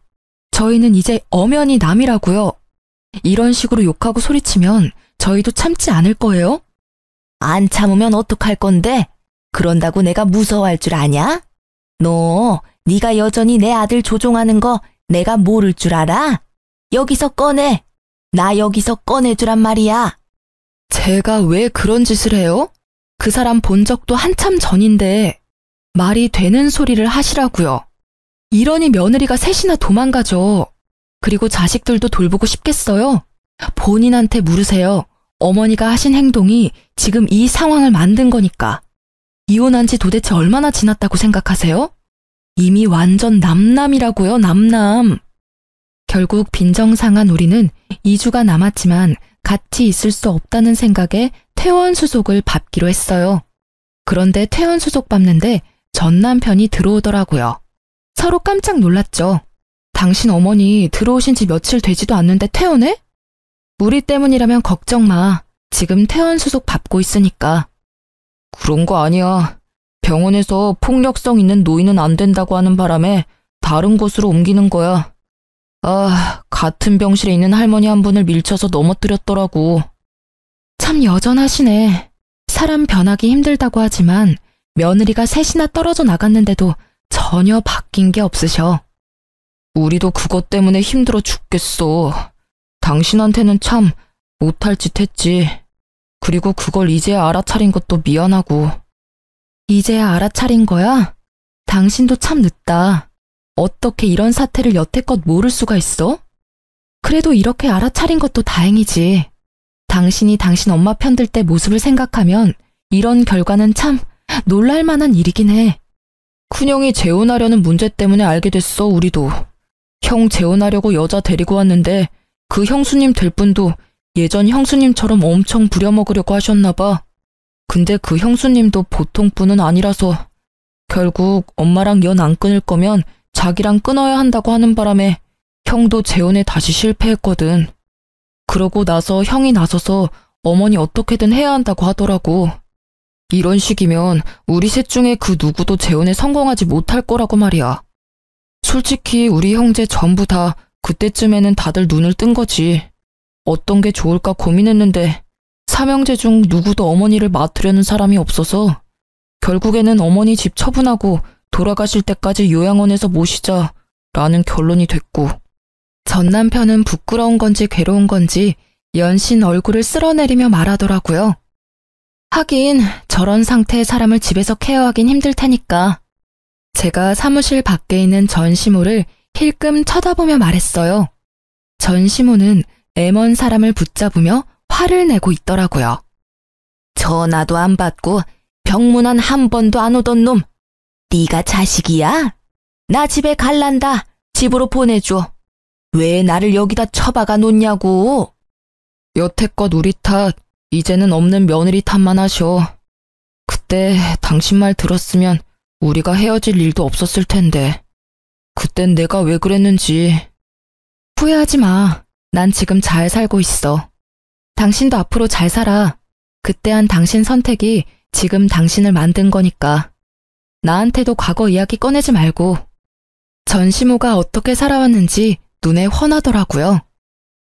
저희는 이제 엄연히 남이라고요. 이런 식으로 욕하고 소리치면 저희도 참지 않을 거예요? 안 참으면 어떡할 건데? 그런다고 내가 무서워할 줄 아냐? 너, 네가 여전히 내 아들 조종하는 거 내가 모를 줄 알아? 여기서 꺼내. 나 여기서 꺼내주란 말이야. 제가 왜 그런 짓을 해요? 그 사람 본 적도 한참 전인데 말이 되는 소리를 하시라고요. 이러니 며느리가 셋이나 도망가죠. 그리고 자식들도 돌보고 싶겠어요? 본인한테 물으세요. 어머니가 하신 행동이 지금 이 상황을 만든 거니까. 이혼한 지 도대체 얼마나 지났다고 생각하세요? 이미 완전 남남이라고요, 남남. 결국 빈정상한 우리는 2주가 남았지만 같이 있을 수 없다는 생각에 퇴원수속을 밟기로 했어요. 그런데 퇴원수속 밟는데 전 남편이 들어오더라고요. 서로 깜짝 놀랐죠. 당신 어머니 들어오신 지 며칠 되지도 않는데 퇴원해? 우리 때문이라면 걱정 마. 지금 퇴원수속 밟고 있으니까. 그런 거 아니야. 병원에서 폭력성 있는 노인은 안 된다고 하는 바람에 다른 곳으로 옮기는 거야. 아, 같은 병실에 있는 할머니 한 분을 밀쳐서 넘어뜨렸더라고. 참 여전하시네. 사람 변하기 힘들다고 하지만 며느리가 셋이나 떨어져 나갔는데도 전혀 바뀐 게 없으셔. 우리도 그것 때문에 힘들어 죽겠어. 당신한테는 참 못할 짓 했지. 그리고 그걸 이제야 알아차린 것도 미안하고. 이제야 알아차린 거야? 당신도 참 늦다. 어떻게 이런 사태를 여태껏 모를 수가 있어? 그래도 이렇게 알아차린 것도 다행이지. 당신이 당신 엄마 편들 때 모습을 생각하면 이런 결과는 참 놀랄만한 일이긴 해. 큰형이 재혼하려는 문제 때문에 알게 됐어, 우리도. 형 재혼하려고 여자 데리고 왔는데 그 형수님 될 분도 예전 형수님처럼 엄청 부려먹으려고 하셨나 봐. 근데 그 형수님도 보통 분은 아니라서 결국 엄마랑 연 안 끊을 거면 자기랑 끊어야 한다고 하는 바람에 형도 재혼에 다시 실패했거든. 그러고 나서 형이 나서서 어머니 어떻게든 해야 한다고 하더라고. 이런 식이면 우리 셋 중에 그 누구도 재혼에 성공하지 못할 거라고 말이야. 솔직히 우리 형제 전부 다 그때쯤에는 다들 눈을 뜬 거지. 어떤 게 좋을까 고민했는데 삼형제 중 누구도 어머니를 맡으려는 사람이 없어서 결국에는 어머니 집 처분하고 돌아가실 때까지 요양원에서 모시자라는 결론이 됐고, 전 남편은 부끄러운 건지 괴로운 건지 연신 얼굴을 쓸어내리며 말하더라고요. 하긴 저런 상태의 사람을 집에서 케어하긴 힘들 테니까. 제가 사무실 밖에 있는 전시모를 힐끔 쳐다보며 말했어요. 전시모는 애먼 사람을 붙잡으며 화를 내고 있더라고요. 전화도 안 받고 병문안 한 번도 안 오던 놈. 네가 자식이야? 나 집에 갈란다. 집으로 보내줘. 왜 나를 여기다 처박아 놓냐고. 여태껏 우리 탓, 이제는 없는 며느리 탓만 하셔. 그때 당신 말 들었으면 우리가 헤어질 일도 없었을 텐데. 그땐 내가 왜 그랬는지. 후회하지 마. 난 지금 잘 살고 있어. 당신도 앞으로 잘 살아. 그때 한 당신 선택이 지금 당신을 만든 거니까. 나한테도 과거 이야기 꺼내지 말고. 전시모가 어떻게 살아왔는지 눈에 훤하더라고요.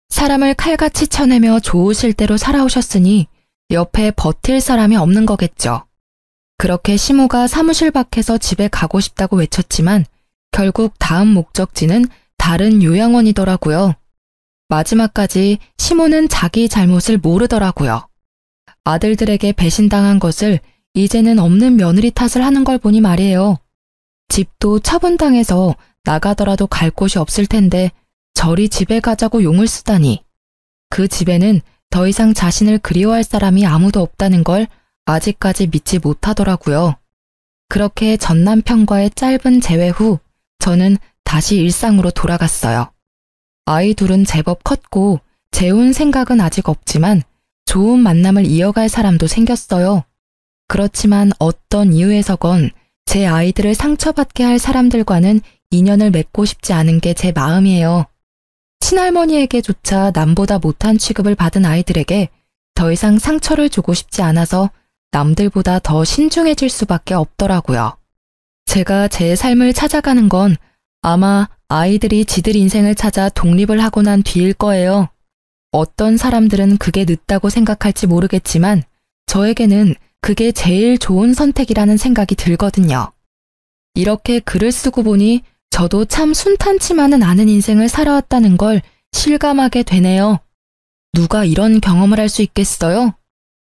사람을 칼같이 쳐내며 좋으실 대로 살아오셨으니 옆에 버틸 사람이 없는 거겠죠. 그렇게 시모가 사무실 밖에서 집에 가고 싶다고 외쳤지만 결국 다음 목적지는 다른 요양원이더라고요. 마지막까지 시모는 자기 잘못을 모르더라고요. 아들들에게 배신당한 것을 이제는 없는 며느리 탓을 하는 걸 보니 말이에요. 집도 처분당해서 나가더라도 갈 곳이 없을 텐데 저리 집에 가자고 용을 쓰다니. 그 집에는 더 이상 자신을 그리워할 사람이 아무도 없다는 걸 아직까지 믿지 못하더라고요. 그렇게 전 남편과의 짧은 재회 후 저는 다시 일상으로 돌아갔어요. 아이 둘은 제법 컸고 재혼 생각은 아직 없지만 좋은 만남을 이어갈 사람도 생겼어요. 그렇지만 어떤 이유에서건 제 아이들을 상처받게 할 사람들과는 인연을 맺고 싶지 않은 게 제 마음이에요. 친할머니에게조차 남보다 못한 취급을 받은 아이들에게 더 이상 상처를 주고 싶지 않아서 남들보다 더 신중해질 수밖에 없더라고요. 제가 제 삶을 찾아가는 건 아마 아이들이 지들 인생을 찾아 독립을 하고 난 뒤일 거예요. 어떤 사람들은 그게 늦다고 생각할지 모르겠지만 저에게는 그게 제일 좋은 선택이라는 생각이 들거든요. 이렇게 글을 쓰고 보니 저도 참 순탄치만은 않은 인생을 살아왔다는 걸 실감하게 되네요. 누가 이런 경험을 할 수 있겠어요?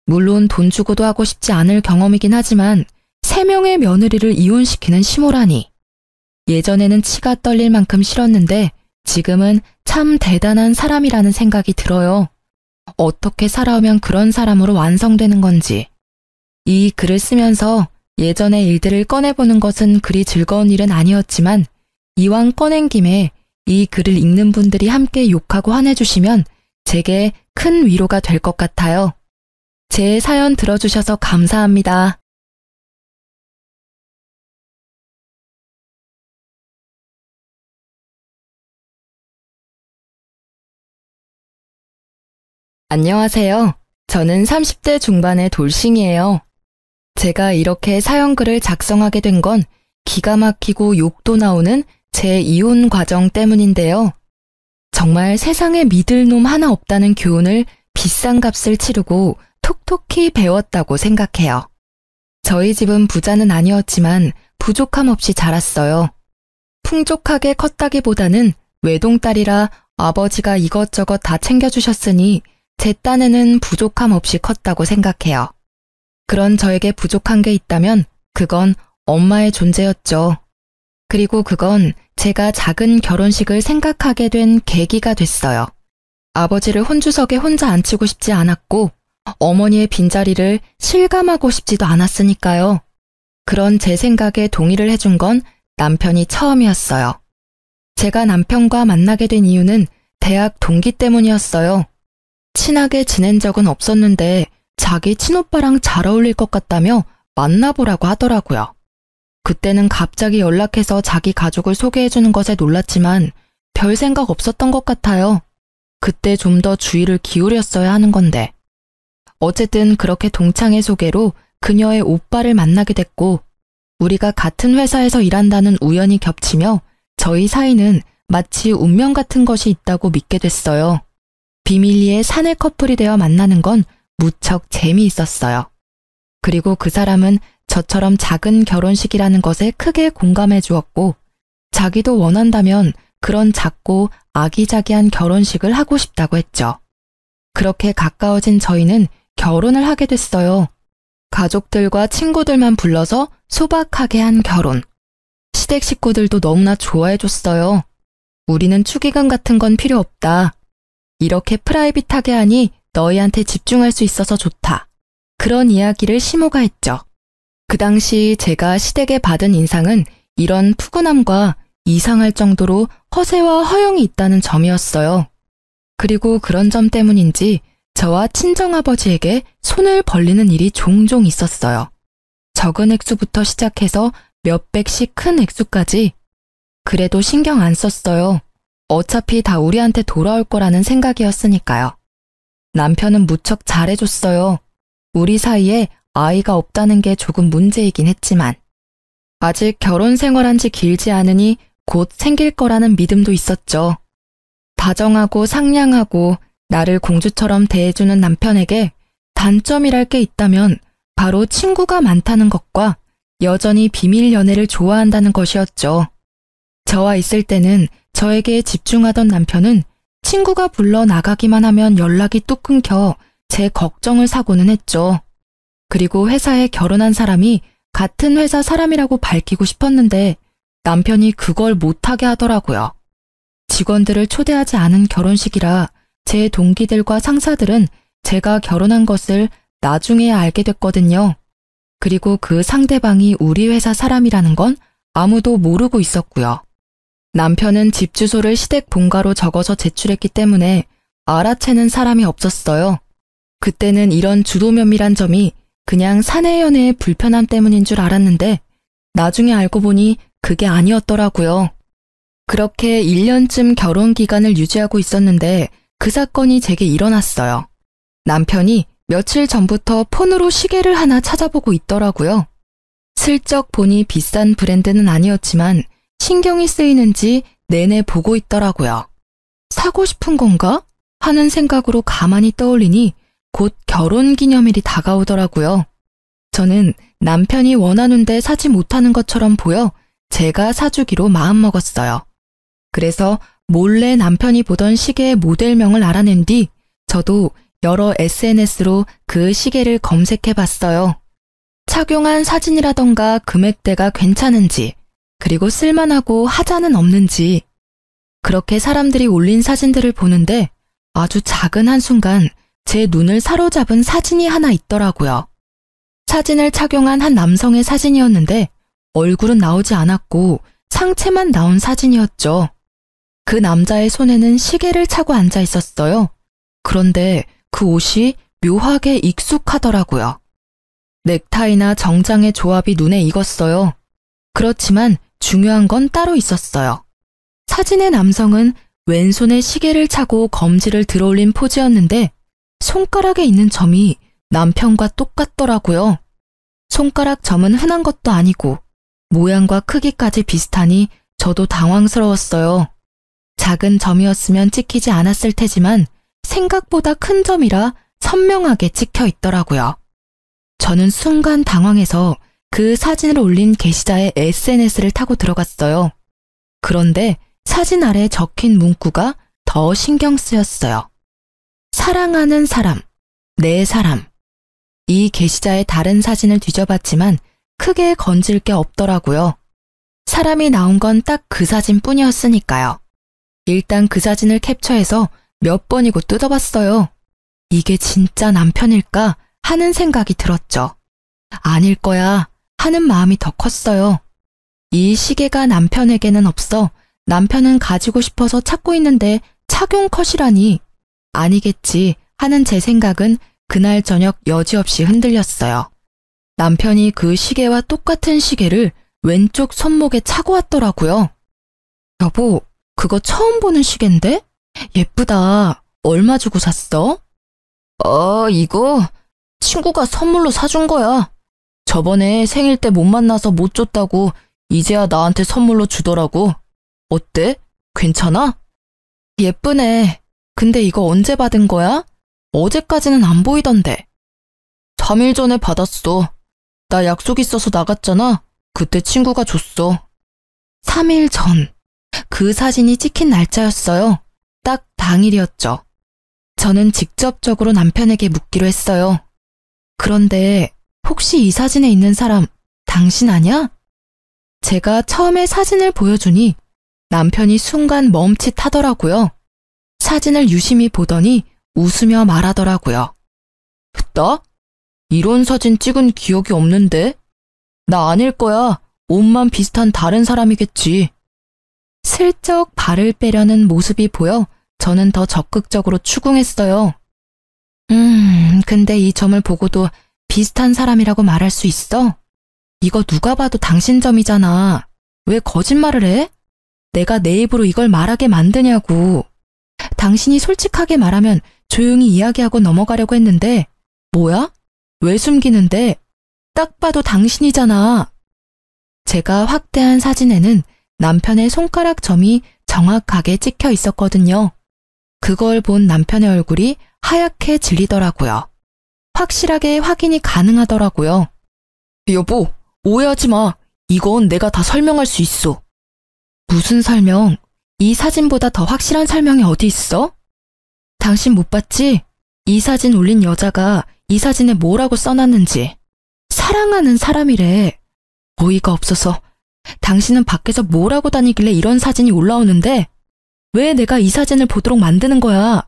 물론 돈 주고도 하고 싶지 않을 경험이긴 하지만 3명의 며느리를 이혼시키는 시모라니. 예전에는 치가 떨릴 만큼 싫었는데 지금은 참 대단한 사람이라는 생각이 들어요. 어떻게 살아오면 그런 사람으로 완성되는 건지. 이 글을 쓰면서 예전의 일들을 꺼내보는 것은 그리 즐거운 일은 아니었지만 이왕 꺼낸 김에 이 글을 읽는 분들이 함께 욕하고 화내주시면 제게 큰 위로가 될 것 같아요. 제 사연 들어주셔서 감사합니다. 안녕하세요. 저는 30대 중반의 돌싱이에요. 제가 이렇게 사연글을 작성하게 된 건 기가 막히고 욕도 나오는 제 이혼 과정 때문인데요. 정말 세상에 믿을 놈 하나 없다는 교훈을 비싼 값을 치르고 톡톡히 배웠다고 생각해요. 저희 집은 부자는 아니었지만 부족함 없이 자랐어요. 풍족하게 컸다기보다는 외동딸이라 아버지가 이것저것 다 챙겨주셨으니 제 딴에는 부족함 없이 컸다고 생각해요. 그런 저에게 부족한 게 있다면 그건 엄마의 존재였죠. 그리고 그건 제가 작은 결혼식을 생각하게 된 계기가 됐어요. 아버지를 혼주석에 혼자 앉히고 싶지 않았고 어머니의 빈자리를 실감하고 싶지도 않았으니까요. 그런 제 생각에 동의를 해준 건 남편이 처음이었어요. 제가 남편과 만나게 된 이유는 대학 동기 때문이었어요. 친하게 지낸 적은 없었는데 자기 친오빠랑 잘 어울릴 것 같다며 만나보라고 하더라고요. 그때는 갑자기 연락해서 자기 가족을 소개해주는 것에 놀랐지만 별 생각 없었던 것 같아요. 그때 좀 더 주의를 기울였어야 하는 건데. 어쨌든 그렇게 동창의 소개로 그녀의 오빠를 만나게 됐고, 우리가 같은 회사에서 일한다는 우연이 겹치며 저희 사이는 마치 운명 같은 것이 있다고 믿게 됐어요. 비밀리에 사내 커플이 되어 만나는 건 무척 재미있었어요. 그리고 그 사람은 저처럼 작은 결혼식이라는 것에 크게 공감해 주었고, 자기도 원한다면 그런 작고 아기자기한 결혼식을 하고 싶다고 했죠. 그렇게 가까워진 저희는 결혼을 하게 됐어요. 가족들과 친구들만 불러서 소박하게 한 결혼. 시댁 식구들도 너무나 좋아해 줬어요. 우리는 축의금 같은 건 필요 없다. 이렇게 프라이빗하게 하니 너희한테 집중할 수 있어서 좋다. 그런 이야기를 시모가 했죠. 그 당시 제가 시댁에 받은 인상은 이런 푸근함과 이상할 정도로 허세와 허영이 있다는 점이었어요. 그리고 그런 점 때문인지 저와 친정아버지에게 손을 벌리는 일이 종종 있었어요. 적은 액수부터 시작해서 몇백씩 큰 액수까지. 그래도 신경 안 썼어요. 어차피 다 우리한테 돌아올 거라는 생각이었으니까요. 남편은 무척 잘해줬어요. 우리 사이에 아이가 없다는 게 조금 문제이긴 했지만, 아직 결혼 생활한 지 길지 않으니 곧 생길 거라는 믿음도 있었죠. 다정하고 상냥하고 나를 공주처럼 대해주는 남편에게 단점이랄 게 있다면 바로 친구가 많다는 것과 여전히 비밀 연애를 좋아한다는 것이었죠. 저와 있을 때는 저에게 집중하던 남편은 친구가 불러 나가기만 하면 연락이 뚝 끊겨 제 걱정을 사고는 했죠. 그리고 회사에 결혼한 사람이 같은 회사 사람이라고 밝히고 싶었는데 남편이 그걸 못하게 하더라고요. 직원들을 초대하지 않은 결혼식이라 제 동기들과 상사들은 제가 결혼한 것을 나중에 알게 됐거든요. 그리고 그 상대방이 우리 회사 사람이라는 건 아무도 모르고 있었고요. 남편은 집 주소를 시댁 본가로 적어서 제출했기 때문에 알아채는 사람이 없었어요. 그때는 이런 주도면밀한 점이 그냥 사내 연애의 불편함 때문인 줄 알았는데 나중에 알고 보니 그게 아니었더라고요. 그렇게 1년쯤 결혼 기간을 유지하고 있었는데 그 사건이 제게 일어났어요. 남편이 며칠 전부터 폰으로 시계를 하나 찾아보고 있더라고요. 슬쩍 보니 비싼 브랜드는 아니었지만 신경이 쓰이는지 내내 보고 있더라고요. 사고 싶은 건가? 하는 생각으로 가만히 떠올리니 곧 결혼기념일이 다가오더라고요. 저는 남편이 원하는데 사지 못하는 것처럼 보여 제가 사주기로 마음먹었어요. 그래서 몰래 남편이 보던 시계의 모델명을 알아낸 뒤 저도 여러 SNS로 그 시계를 검색해봤어요. 착용한 사진이라던가 금액대가 괜찮은지, 그리고 쓸만하고 하자는 없는지. 그렇게 사람들이 올린 사진들을 보는데 아주 작은 한순간 제 눈을 사로잡은 사진이 하나 있더라고요. 사진을 착용한 한 남성의 사진이었는데 얼굴은 나오지 않았고 상체만 나온 사진이었죠. 그 남자의 손에는 시계를 차고 앉아 있었어요. 그런데 그 옷이 묘하게 익숙하더라고요. 넥타이나 정장의 조합이 눈에 익었어요. 그렇지만 중요한 건 따로 있었어요. 사진의 남성은 왼손에 시계를 차고 검지를 들어올린 포즈였는데 손가락에 있는 점이 남편과 똑같더라고요. 손가락 점은 흔한 것도 아니고 모양과 크기까지 비슷하니 저도 당황스러웠어요. 작은 점이었으면 찍히지 않았을 테지만 생각보다 큰 점이라 선명하게 찍혀 있더라고요. 저는 순간 당황해서 그 사진을 올린 게시자의 SNS를 타고 들어갔어요. 그런데 사진 아래 적힌 문구가 더 신경 쓰였어요. 사랑하는 사람, 내 사람. 이 게시자의 다른 사진을 뒤져봤지만 크게 건질 게 없더라고요. 사람이 나온 건 딱 그 사진뿐이었으니까요. 일단 그 사진을 캡처해서 몇 번이고 뜯어봤어요. 이게 진짜 남편일까 하는 생각이 들었죠. 아닐 거야 하는 마음이 더 컸어요. 이 시계가 남편에게는 없어 남편은 가지고 싶어서 찾고 있는데 착용 컷이라니 아니겠지 하는 제 생각은 그날 저녁 여지없이 흔들렸어요. 남편이 그 시계와 똑같은 시계를 왼쪽 손목에 차고 왔더라고요. 여보, 그거 처음 보는 시계인데? 예쁘다. 얼마 주고 샀어? 이거 친구가 선물로 사준 거야. 저번에 생일 때 못 만나서 못 줬다고 이제야 나한테 선물로 주더라고. 어때? 괜찮아? 예쁘네. 근데 이거 언제 받은 거야? 어제까지는 안 보이던데. 3일 전에 받았어. 나 약속 있어서 나갔잖아. 그때 친구가 줬어. 3일 전. 그 사진이 찍힌 날짜였어요. 딱 당일이었죠. 저는 직접적으로 남편에게 묻기로 했어요. 그런데 혹시 이 사진에 있는 사람 당신 아냐? 제가 처음에 사진을 보여주니 남편이 순간 멈칫하더라고요. 사진을 유심히 보더니 웃으며 말하더라고요. 나? 이런 사진 찍은 기억이 없는데? 나 아닐 거야. 옷만 비슷한 다른 사람이겠지. 슬쩍 발을 빼려는 모습이 보여 저는 더 적극적으로 추궁했어요. 근데 이 점을 보고도 비슷한 사람이라고 말할 수 있어? 이거 누가 봐도 당신 점이잖아. 왜 거짓말을 해? 내가 내 입으로 이걸 말하게 만드냐고. 당신이 솔직하게 말하면 조용히 이야기하고 넘어가려고 했는데 뭐야? 왜 숨기는데? 딱 봐도 당신이잖아. 제가 확대한 사진에는 남편의 손가락 점이 정확하게 찍혀 있었거든요. 그걸 본 남편의 얼굴이 하얗게 질리더라고요. 확실하게 확인이 가능하더라고요. 여보, 오해하지 마. 이건 내가 다 설명할 수 있어. 무슨 설명? 이 사진보다 더 확실한 설명이 어디 있어? 당신 못 봤지? 이 사진 올린 여자가 이 사진에 뭐라고 써놨는지. 사랑하는 사람이래. 어이가 없어서. 당신은 밖에서 뭘 하고 다니길래 이런 사진이 올라오는데 왜 내가 이 사진을 보도록 만드는 거야?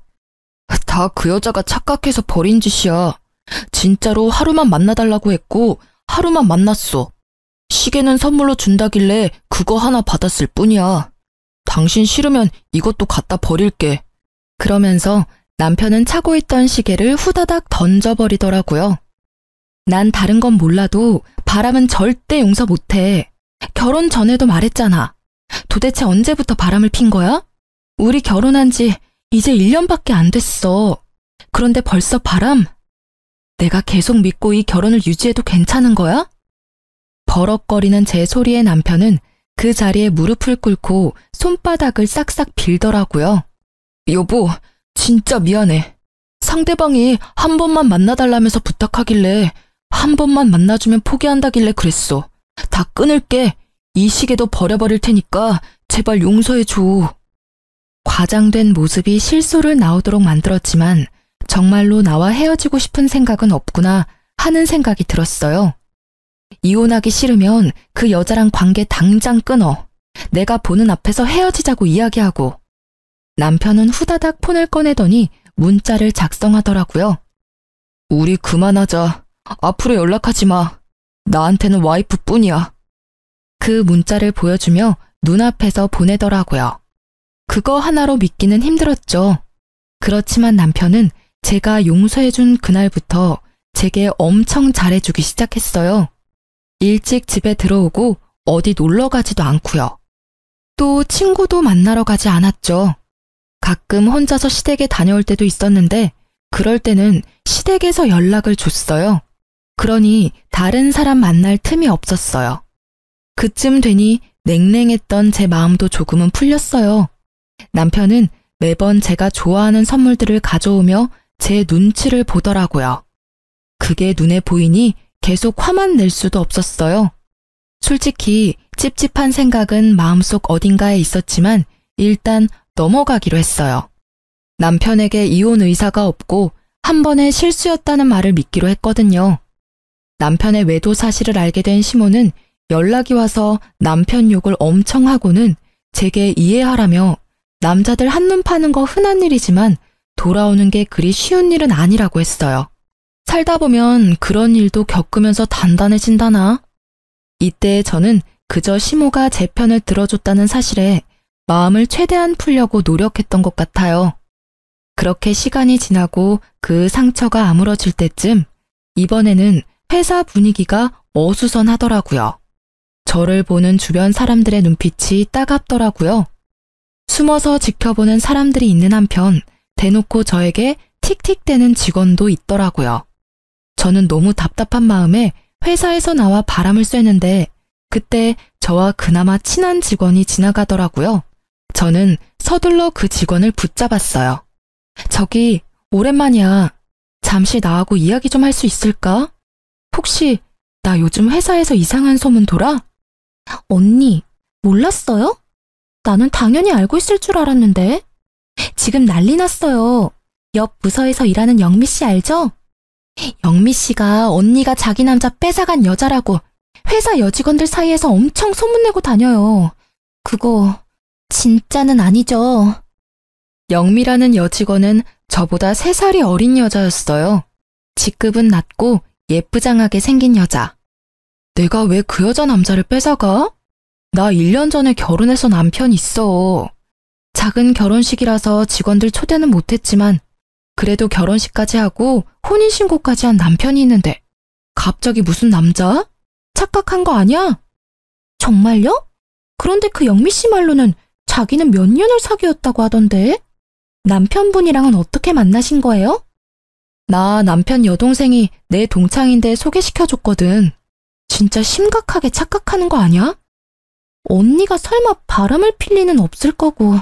다 그 여자가 착각해서 버린 짓이야. 진짜로 하루만 만나달라고 했고 하루만 만났어. 시계는 선물로 준다길래 그거 하나 받았을 뿐이야. 당신 싫으면 이것도 갖다 버릴게. 그러면서 남편은 차고 있던 시계를 후다닥 던져버리더라고요. 난 다른 건 몰라도 바람은 절대 용서 못해. 결혼 전에도 말했잖아. 도대체 언제부터 바람을 핀 거야? 우리 결혼한 지 이제 1년밖에 안 됐어. 그런데 벌써 바람? 내가 계속 믿고 이 결혼을 유지해도 괜찮은 거야? 버럭거리는 제 소리에 남편은 그 자리에 무릎을 꿇고 손바닥을 싹싹 빌더라고요. 여보, 진짜 미안해. 상대방이 한 번만 만나달라면서 부탁하길래 한 번만 만나주면 포기한다길래 그랬어. 다 끊을게. 이 시계도 버려버릴 테니까 제발 용서해줘. 과장된 모습이 실소를 나오도록 만들었지만 정말로 나와 헤어지고 싶은 생각은 없구나 하는 생각이 들었어요. 이혼하기 싫으면 그 여자랑 관계 당장 끊어. 내가 보는 앞에서 헤어지자고 이야기하고. 남편은 후다닥 폰을 꺼내더니 문자를 작성하더라고요. 우리 그만하자. 앞으로 연락하지 마. 나한테는 와이프뿐이야. 그 문자를 보여주며 눈앞에서 보내더라고요. 그거 하나로 믿기는 힘들었죠. 그렇지만 남편은 제가 용서해준 그날부터 제게 엄청 잘해주기 시작했어요. 일찍 집에 들어오고 어디 놀러 가지도 않고요. 또 친구도 만나러 가지 않았죠. 가끔 혼자서 시댁에 다녀올 때도 있었는데 그럴 때는 시댁에서 연락을 줬어요. 그러니 다른 사람 만날 틈이 없었어요. 그쯤 되니 냉랭했던 제 마음도 조금은 풀렸어요. 남편은 매번 제가 좋아하는 선물들을 가져오며 제 눈치를 보더라고요. 그게 눈에 보이니 계속 화만 낼 수도 없었어요. 솔직히 찝찝한 생각은 마음속 어딘가에 있었지만 일단 넘어가기로 했어요. 남편에게 이혼 의사가 없고 한 번의 실수였다는 말을 믿기로 했거든요. 남편의 외도 사실을 알게 된 시모는 연락이 와서 남편 욕을 엄청 하고는 제게 이해하라며 남자들 한눈 파는 거 흔한 일이지만 돌아오는 게 그리 쉬운 일은 아니라고 했어요. 살다 보면 그런 일도 겪으면서 단단해진다나? 이때 저는 그저 시모가 제 편을 들어줬다는 사실에 마음을 최대한 풀려고 노력했던 것 같아요. 그렇게 시간이 지나고 그 상처가 아물어질 때쯤 이번에는 회사 분위기가 어수선하더라고요. 저를 보는 주변 사람들의 눈빛이 따갑더라고요. 숨어서 지켜보는 사람들이 있는 한편 대놓고 저에게 틱틱대는 직원도 있더라고요. 저는 너무 답답한 마음에 회사에서 나와 바람을 쐬는데 그때 저와 그나마 친한 직원이 지나가더라고요. 저는 서둘러 그 직원을 붙잡았어요. 저기, 오랜만이야. 잠시 나하고 이야기 좀 할 수 있을까? 혹시 나 요즘 회사에서 이상한 소문 돌아? 언니, 몰랐어요? 나는 당연히 알고 있을 줄 알았는데. 지금 난리 났어요. 옆 부서에서 일하는 영미 씨 알죠? 영미 씨가 언니가 자기 남자 뺏어간 여자라고 회사 여직원들 사이에서 엄청 소문내고 다녀요. 그거 진짜는 아니죠. 영미라는 여직원은 저보다 3살이 어린 여자였어요. 직급은 낮고 예쁘장하게 생긴 여자. 내가 왜 그 여자 남자를 뺏어가? 나 1년 전에 결혼해서 남편 있어. 작은 결혼식이라서 직원들 초대는 못했지만 그래도 결혼식까지 하고 혼인신고까지 한 남편이 있는데 갑자기 무슨 남자? 착각한 거 아니야? 정말요? 그런데 그 영미 씨 말로는 자기는 몇 년을 사귀었다고 하던데. 남편분이랑은 어떻게 만나신 거예요? 나 남편 여동생이 내 동창인데 소개시켜줬거든. 진짜 심각하게 착각하는 거 아니야? 언니가 설마 바람을 필 리는 없을 거고.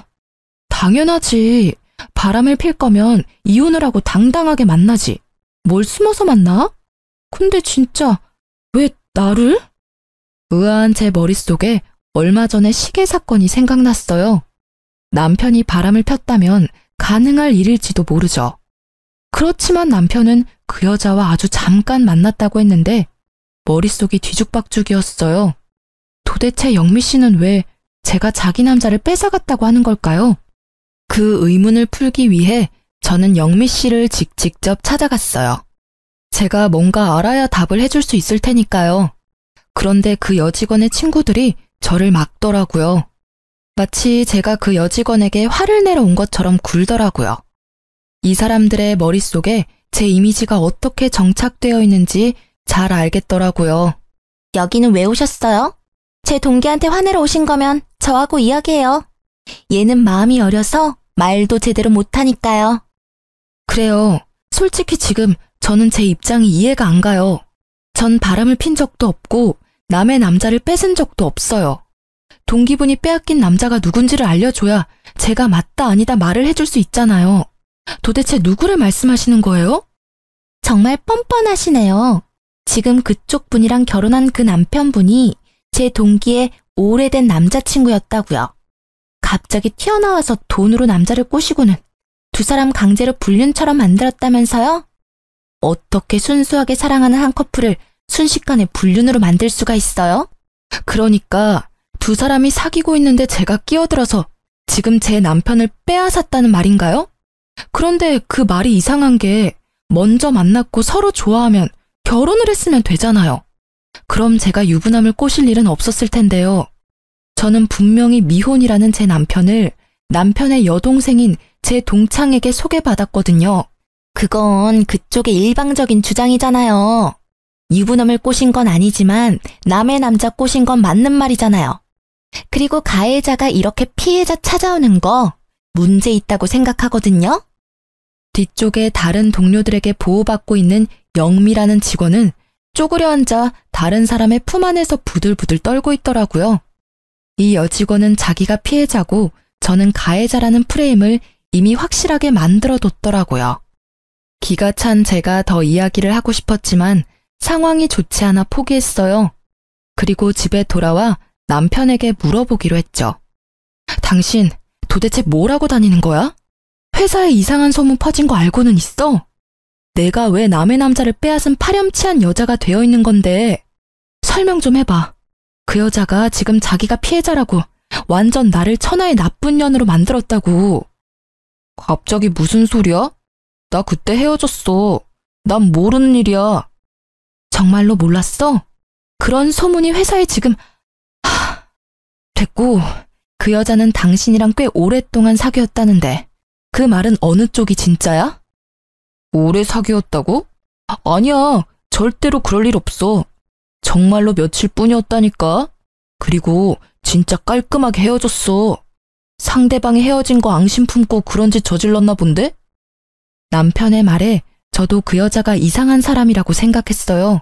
당연하지. 바람을 필 거면 이혼을 하고 당당하게 만나지. 뭘 숨어서 만나? 근데 진짜 왜 나를? 의아한 제 머릿속에 얼마 전에 시계 사건이 생각났어요. 남편이 바람을 폈다면 가능할 일일지도 모르죠. 그렇지만 남편은 그 여자와 아주 잠깐 만났다고 했는데 머릿속이 뒤죽박죽이었어요. 도대체 영미 씨는 왜 제가 자기 남자를 뺏어갔다고 하는 걸까요? 그 의문을 풀기 위해 저는 영미 씨를 직접 찾아갔어요. 제가 뭔가 알아야 답을 해줄 수 있을 테니까요. 그런데 그 여직원의 친구들이 저를 막더라고요. 마치 제가 그 여직원에게 화를 내러 온 것처럼 굴더라고요. 이 사람들의 머릿속에 제 이미지가 어떻게 정착되어 있는지 잘 알겠더라고요. 여기는 왜 오셨어요? 제 동기한테 화내러 오신 거면 저하고 이야기해요. 얘는 마음이 어려서 말도 제대로 못하니까요. 그래요. 솔직히 지금 저는 제 입장이 이해가 안 가요. 전 바람을 핀 적도 없고 남의 남자를 뺏은 적도 없어요. 동기분이 빼앗긴 남자가 누군지를 알려줘야 제가 맞다 아니다 말을 해줄 수 있잖아요. 도대체 누구를 말씀하시는 거예요? 정말 뻔뻔하시네요. 지금 그쪽 분이랑 결혼한 그 남편분이 제 동기의 오래된 남자친구였다고요. 갑자기 튀어나와서 돈으로 남자를 꼬시고는 두 사람 강제로 불륜처럼 만들었다면서요? 어떻게 순수하게 사랑하는 한 커플을 순식간에 불륜으로 만들 수가 있어요? 그러니까 두 사람이 사귀고 있는데 제가 끼어들어서 지금 제 남편을 빼앗았다는 말인가요? 그런데 그 말이 이상한 게 먼저 만났고 서로 좋아하면 결혼을 했으면 되잖아요. 그럼 제가 유부남을 꼬실 일은 없었을 텐데요. 저는 분명히 미혼이라는 제 남편을 남편의 여동생인 제 동창에게 소개받았거든요. 그건 그쪽의 일방적인 주장이잖아요. 유부남을 꼬신 건 아니지만 남의 남자 꼬신 건 맞는 말이잖아요. 그리고 가해자가 이렇게 피해자 찾아오는 거 문제 있다고 생각하거든요. 뒤쪽에 다른 동료들에게 보호받고 있는 영미라는 직원은 쪼그려 앉아 다른 사람의 품 안에서 부들부들 떨고 있더라고요. 이 여직원은 자기가 피해자고 저는 가해자라는 프레임을 이미 확실하게 만들어뒀더라고요. 기가 찬 제가 더 이야기를 하고 싶었지만 상황이 좋지 않아 포기했어요. 그리고 집에 돌아와 남편에게 물어보기로 했죠. 당신 도대체 뭘 하고 다니는 거야? 회사에 이상한 소문 퍼진 거 알고는 있어? 내가 왜 남의 남자를 빼앗은 파렴치한 여자가 되어 있는 건데 설명 좀 해봐. 그 여자가 지금 자기가 피해자라고 완전 나를 천하의 나쁜 년으로 만들었다고. 갑자기 무슨 소리야? 나 그때 헤어졌어. 난 모르는 일이야. 정말로 몰랐어? 그런 소문이 회사에 지금... 됐고, 그 여자는 당신이랑 꽤 오랫동안 사귀었다는데 그 말은 어느 쪽이 진짜야? 오래 사귀었다고? 아니야, 절대로 그럴 일 없어. 정말로 며칠 뿐이었다니까. 그리고 진짜 깔끔하게 헤어졌어. 상대방이 헤어진 거 앙심 품고 그런 짓 저질렀나 본데? 남편의 말에 저도 그 여자가 이상한 사람이라고 생각했어요.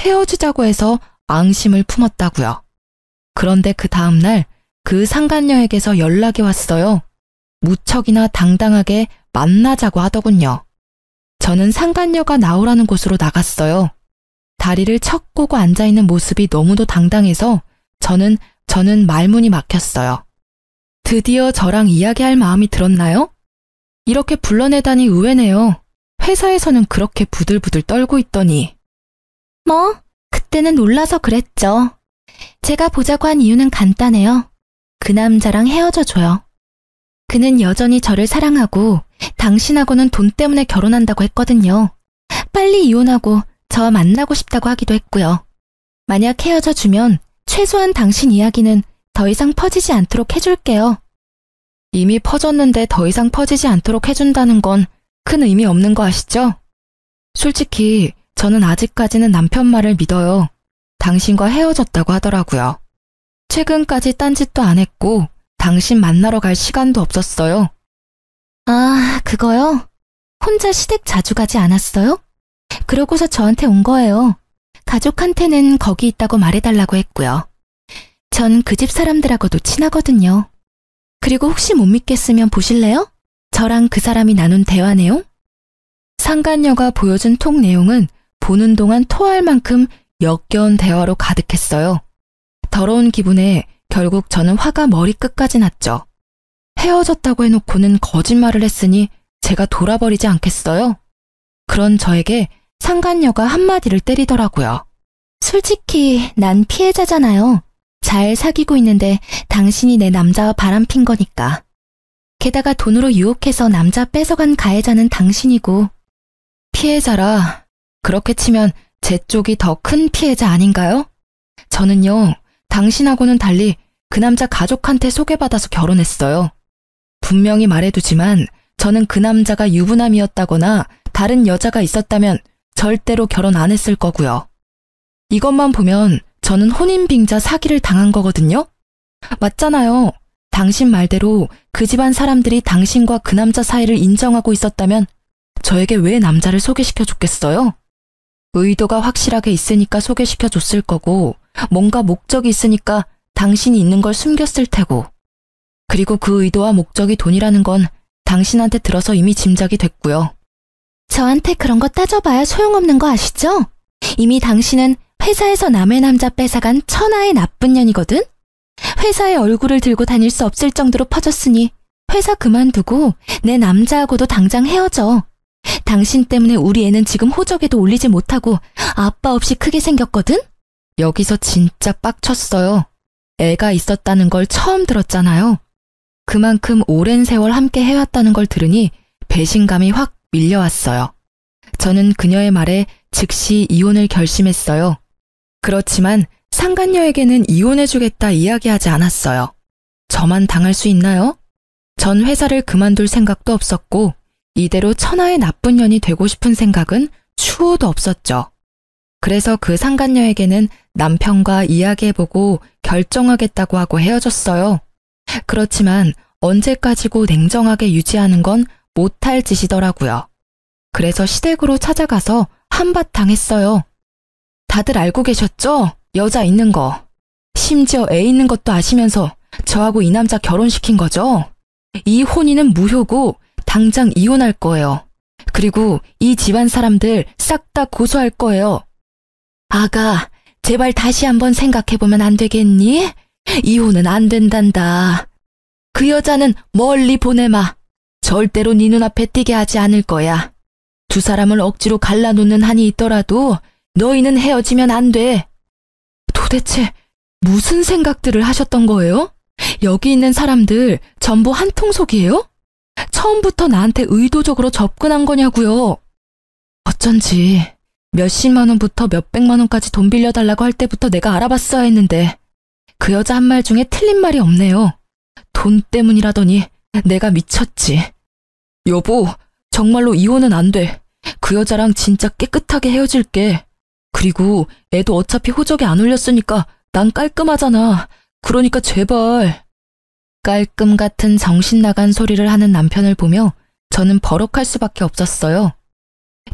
헤어지자고 해서 앙심을 품었다고요. 그런데 그 다음날 그 상간녀에게서 연락이 왔어요. 무척이나 당당하게 만나자고 하더군요. 저는 상간녀가 나오라는 곳으로 나갔어요. 다리를 척 꼬고 앉아있는 모습이 너무도 당당해서 저는 말문이 막혔어요. 드디어 저랑 이야기할 마음이 들었나요? 이렇게 불러내다니 의외네요. 회사에서는 그렇게 부들부들 떨고 있더니. 뭐, 그때는 놀라서 그랬죠. 제가 보자고 한 이유는 간단해요. 그 남자랑 헤어져 줘요. 그는 여전히 저를 사랑하고 당신하고는 돈 때문에 결혼한다고 했거든요. 빨리 이혼하고 저와 만나고 싶다고 하기도 했고요. 만약 헤어져 주면 최소한 당신 이야기는 더 이상 퍼지지 않도록 해줄게요. 이미 퍼졌는데 더 이상 퍼지지 않도록 해준다는 건 큰 의미 없는 거 아시죠? 솔직히 저는 아직까지는 남편 말을 믿어요. 당신과 헤어졌다고 하더라고요. 최근까지 딴짓도 안 했고 당신 만나러 갈 시간도 없었어요. 아, 그거요? 혼자 시댁 자주 가지 않았어요? 그러고서 저한테 온 거예요. 가족한테는 거기 있다고 말해달라고 했고요. 전 그 집 사람들하고도 친하거든요. 그리고 혹시 못 믿겠으면 보실래요? 저랑 그 사람이 나눈 대화 내용? 상간녀가 보여준 톡 내용은 보는 동안 토할 만큼 역겨운 대화로 가득했어요. 더러운 기분에 결국 저는 화가 머리끝까지 났죠. 헤어졌다고 해놓고는 거짓말을 했으니 제가 돌아버리지 않겠어요? 그런 저에게 상간녀가 한마디를 때리더라고요. 솔직히 난 피해자잖아요. 잘 사귀고 있는데 당신이 내 남자와 바람핀 거니까. 게다가 돈으로 유혹해서 남자 뺏어간 가해자는 당신이고. 피해자라. 그렇게 치면 제 쪽이 더 큰 피해자 아닌가요? 저는요, 당신하고는 달리 그 남자 가족한테 소개받아서 결혼했어요. 분명히 말해두지만 저는 그 남자가 유부남이었다거나 다른 여자가 있었다면 절대로 결혼 안 했을 거고요. 이것만 보면 저는 혼인빙자 사기를 당한 거거든요? 맞잖아요. 당신 말대로 그 집안 사람들이 당신과 그 남자 사이를 인정하고 있었다면 저에게 왜 남자를 소개시켜 줬겠어요? 의도가 확실하게 있으니까 소개시켜 줬을 거고 뭔가 목적이 있으니까 당신이 있는 걸 숨겼을 테고 그리고 그 의도와 목적이 돈이라는 건 당신한테 들어서 이미 짐작이 됐고요. 저한테 그런 거 따져봐야 소용없는 거 아시죠? 이미 당신은 회사에서 남의 남자 뺏어간 천하의 나쁜 년이거든? 회사에 얼굴을 들고 다닐 수 없을 정도로 퍼졌으니 회사 그만두고 내 남자하고도 당장 헤어져. 당신 때문에 우리 애는 지금 호적에도 올리지 못하고 아빠 없이 크게 생겼거든? 여기서 진짜 빡쳤어요. 애가 있었다는 걸 처음 들었잖아요. 그만큼 오랜 세월 함께 해왔다는 걸 들으니 배신감이 확 밀려왔어요. 저는 그녀의 말에 즉시 이혼을 결심했어요. 그렇지만 상간녀에게는 이혼해주겠다 이야기하지 않았어요. 저만 당할 수 있나요? 전 회사를 그만둘 생각도 없었고 이대로 천하의 나쁜 년이 되고 싶은 생각은 추호도 없었죠. 그래서 그 상간녀에게는 남편과 이야기해보고 결정하겠다고 하고 헤어졌어요. 그렇지만 언제까지고 냉정하게 유지하는 건 못할 짓이더라고요. 그래서 시댁으로 찾아가서 한바탕 했어요. 다들 알고 계셨죠? 여자 있는 거. 심지어 애 있는 것도 아시면서 저하고 이 남자 결혼시킨 거죠? 이 혼인은 무효고 당장 이혼할 거예요. 그리고 이 집안 사람들 싹 다 고소할 거예요. 아가, 제발 다시 한번 생각해보면 안 되겠니? 이혼은 안 된단다. 그 여자는 멀리 보내마. 절대로 네 눈앞에 띄게 하지 않을 거야. 두 사람을 억지로 갈라놓는 한이 있더라도 너희는 헤어지면 안 돼. 도대체 무슨 생각들을 하셨던 거예요? 여기 있는 사람들 전부 한통속이에요? 처음부터 나한테 의도적으로 접근한 거냐고요. 어쩐지 몇십만 원부터 몇백만 원까지 돈 빌려달라고 할 때부터 내가 알아봤어야 했는데 그 여자 한 말 중에 틀린 말이 없네요. 돈 때문이라더니 내가 미쳤지. 여보, 정말로 이혼은 안 돼. 그 여자랑 진짜 깨끗하게 헤어질게. 그리고 애도 어차피 호적에 안 올렸으니까 난 깔끔하잖아. 그러니까 제발. 깔끔 같은 정신 나간 소리를 하는 남편을 보며 저는 버럭할 수밖에 없었어요.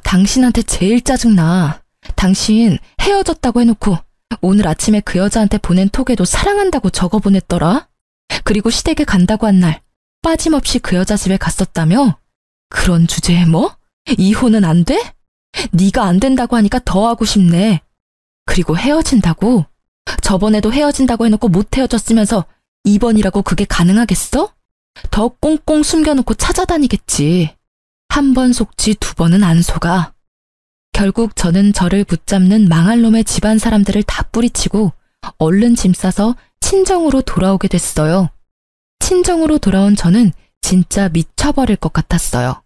당신한테 제일 짜증나. 당신 헤어졌다고 해놓고 오늘 아침에 그 여자한테 보낸 톡에도 사랑한다고 적어보냈더라. 그리고 시댁에 간다고 한 날 빠짐없이 그 여자 집에 갔었다며? 그런 주제에 뭐? 이혼은 안 돼? 네가 안 된다고 하니까 더 하고 싶네. 그리고 헤어진다고? 저번에도 헤어진다고 해놓고 못 헤어졌으면서 이번이라고 그게 가능하겠어? 더 꽁꽁 숨겨놓고 찾아다니겠지. 한 번 속지 두 번은 안 속아. 결국 저는 저를 붙잡는 망할 놈의 집안 사람들을 다 뿌리치고 얼른 짐 싸서 친정으로 돌아오게 됐어요. 친정으로 돌아온 저는 진짜 미쳐버릴 것 같았어요.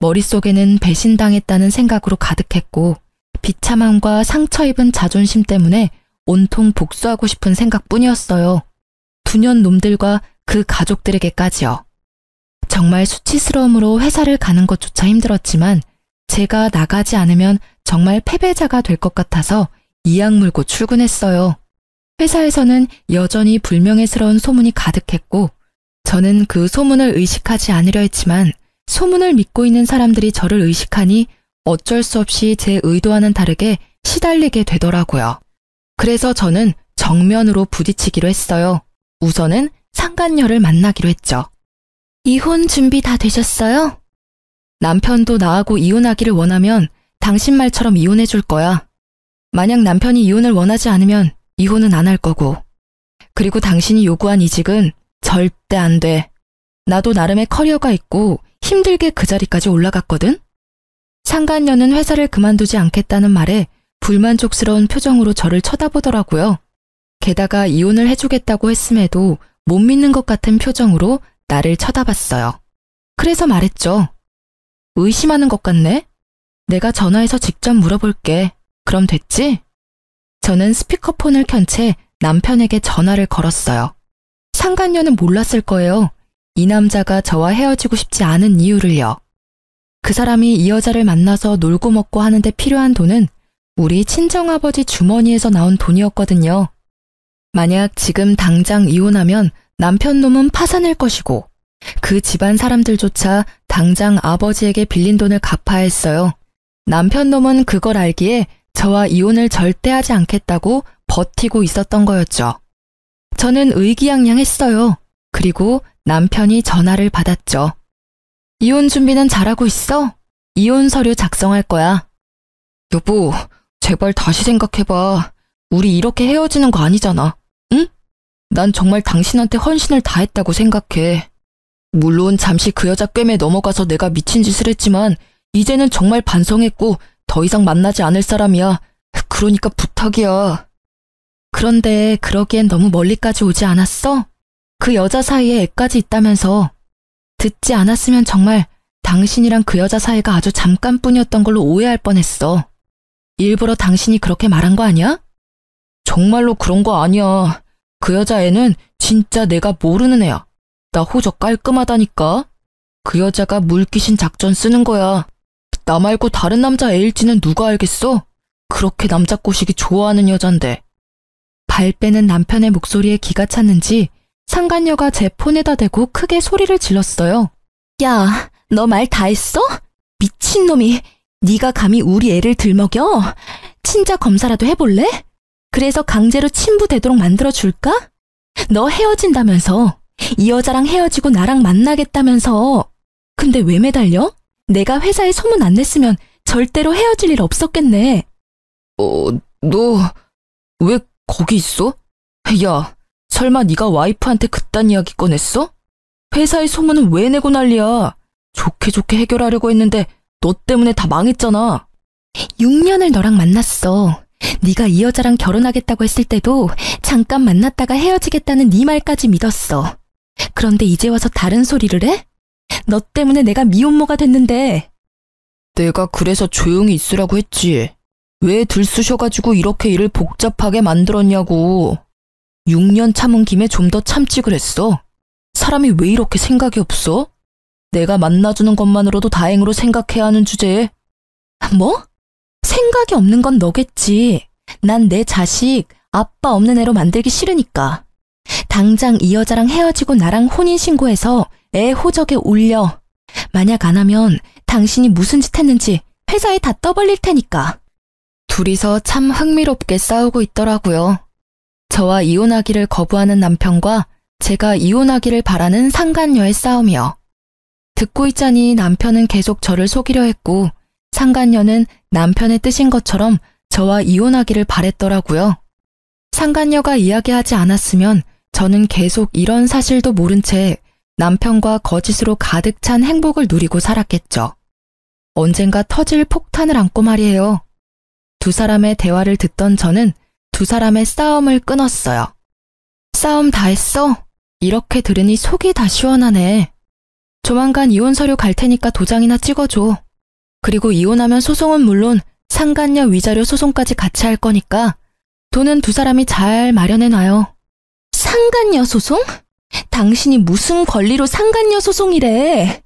머릿속에는 배신당했다는 생각으로 가득했고 비참함과 상처 입은 자존심 때문에 온통 복수하고 싶은 생각뿐이었어요. 두년 놈들과 그 가족들에게까지요. 정말 수치스러움으로 회사를 가는 것조차 힘들었지만 제가 나가지 않으면 정말 패배자가 될 것 같아서 이악 물고 출근했어요. 회사에서는 여전히 불명예스러운 소문이 가득했고 저는 그 소문을 의식하지 않으려 했지만 소문을 믿고 있는 사람들이 저를 의식하니 어쩔 수 없이 제 의도와는 다르게 시달리게 되더라고요. 그래서 저는 정면으로 부딪히기로 했어요. 우선은 상간녀를 만나기로 했죠. 이혼 준비 다 되셨어요? 남편도 나하고 이혼하기를 원하면 당신 말처럼 이혼해 줄 거야. 만약 남편이 이혼을 원하지 않으면 이혼은 안 할 거고. 그리고 당신이 요구한 이직은 절대 안 돼. 나도 나름의 커리어가 있고 힘들게 그 자리까지 올라갔거든? 상간녀는 회사를 그만두지 않겠다는 말에 불만족스러운 표정으로 저를 쳐다보더라고요. 게다가 이혼을 해주겠다고 했음에도 못 믿는 것 같은 표정으로 나를 쳐다봤어요. 그래서 말했죠. 의심하는 것 같네? 내가 전화해서 직접 물어볼게. 그럼 됐지? 저는 스피커폰을 켠 채 남편에게 전화를 걸었어요. 상간녀는 몰랐을 거예요. 이 남자가 저와 헤어지고 싶지 않은 이유를요. 그 사람이 이 여자를 만나서 놀고 먹고 하는데 필요한 돈은 우리 친정아버지 주머니에서 나온 돈이었거든요. 만약 지금 당장 이혼하면 남편 놈은 파산할 것이고 그 집안 사람들조차 당장 아버지에게 빌린 돈을 갚아야 했어요. 남편 놈은 그걸 알기에 저와 이혼을 절대 하지 않겠다고 버티고 있었던 거였죠. 저는 의기양양했어요. 그리고 남편이 전화를 받았죠. 이혼 준비는 잘하고 있어? 이혼 서류 작성할 거야. 여보, 제발 다시 생각해봐. 우리 이렇게 헤어지는 거 아니잖아. 응? 난 정말 당신한테 헌신을 다했다고 생각해. 물론 잠시 그 여자 꿰매 넘어가서 내가 미친 짓을 했지만 이제는 정말 반성했고 더 이상 만나지 않을 사람이야. 그러니까 부탁이야. 그런데 그러기엔 너무 멀리까지 오지 않았어? 그 여자 사이에 애까지 있다면서. 듣지 않았으면 정말 당신이랑 그 여자 사이가 아주 잠깐뿐이었던 걸로 오해할 뻔했어. 일부러 당신이 그렇게 말한 거 아니야? 정말로 그런 거 아니야. 그 여자애는 진짜 내가 모르는 애야. 나 호적 깔끔하다니까. 그 여자가 물귀신 작전 쓰는 거야. 나 말고 다른 남자 애일지는 누가 알겠어? 그렇게 남자 꼬시기 좋아하는 여잔데. 발 빼는 남편의 목소리에 기가 찼는지 상간녀가 제 폰에다 대고 크게 소리를 질렀어요. 야, 너 말 다 했어? 미친놈이, 네가 감히 우리 애를 들먹여? 친자 검사라도 해볼래? 그래서 강제로 친부되도록 만들어줄까? 너 헤어진다면서. 이 여자랑 헤어지고 나랑 만나겠다면서. 근데 왜 매달려? 내가 회사에 소문 안 냈으면 절대로 헤어질 일 없었겠네. 너 왜 거기 있어? 야, 설마 네가 와이프한테 그딴 이야기 꺼냈어? 회사에 소문은 왜 내고 난리야? 좋게 좋게 해결하려고 했는데 너 때문에 다 망했잖아. 6년을 너랑 만났어. 네가 이 여자랑 결혼하겠다고 했을 때도 잠깐 만났다가 헤어지겠다는 네 말까지 믿었어. 그런데 이제 와서 다른 소리를 해? 너 때문에 내가 미혼모가 됐는데. 내가 그래서 조용히 있으라고 했지. 왜 들쑤셔가지고 이렇게 일을 복잡하게 만들었냐고. 6년 참은 김에 좀 더 참지 그랬어. 사람이 왜 이렇게 생각이 없어? 내가 만나주는 것만으로도 다행으로 생각해야 하는 주제에. 뭐? 생각이 없는 건 너겠지. 난 내 자식 아빠 없는 애로 만들기 싫으니까. 당장 이 여자랑 헤어지고 나랑 혼인신고해서 애 호적에 올려. 만약 안 하면 당신이 무슨 짓 했는지 회사에 다 떠벌릴 테니까. 둘이서 참 흥미롭게 싸우고 있더라고요. 저와 이혼하기를 거부하는 남편과 제가 이혼하기를 바라는 상간녀의 싸움이요. 듣고 있자니 남편은 계속 저를 속이려 했고 상간녀는 남편의 뜻인 것처럼 저와 이혼하기를 바랬더라고요. 상간녀가 이야기하지 않았으면 저는 계속 이런 사실도 모른 채 남편과 거짓으로 가득 찬 행복을 누리고 살았겠죠. 언젠가 터질 폭탄을 안고 말이에요. 두 사람의 대화를 듣던 저는 두 사람의 싸움을 끊었어요. 싸움 다 했어? 이렇게 들으니 속이 다 시원하네. 조만간 이혼 서류 갈 테니까 도장이나 찍어줘. 그리고 이혼하면 소송은 물론 상간녀 위자료 소송까지 같이 할 거니까 돈은 두 사람이 잘 마련해놔요. 상간녀 소송? 당신이 무슨 권리로 상간녀 소송이래?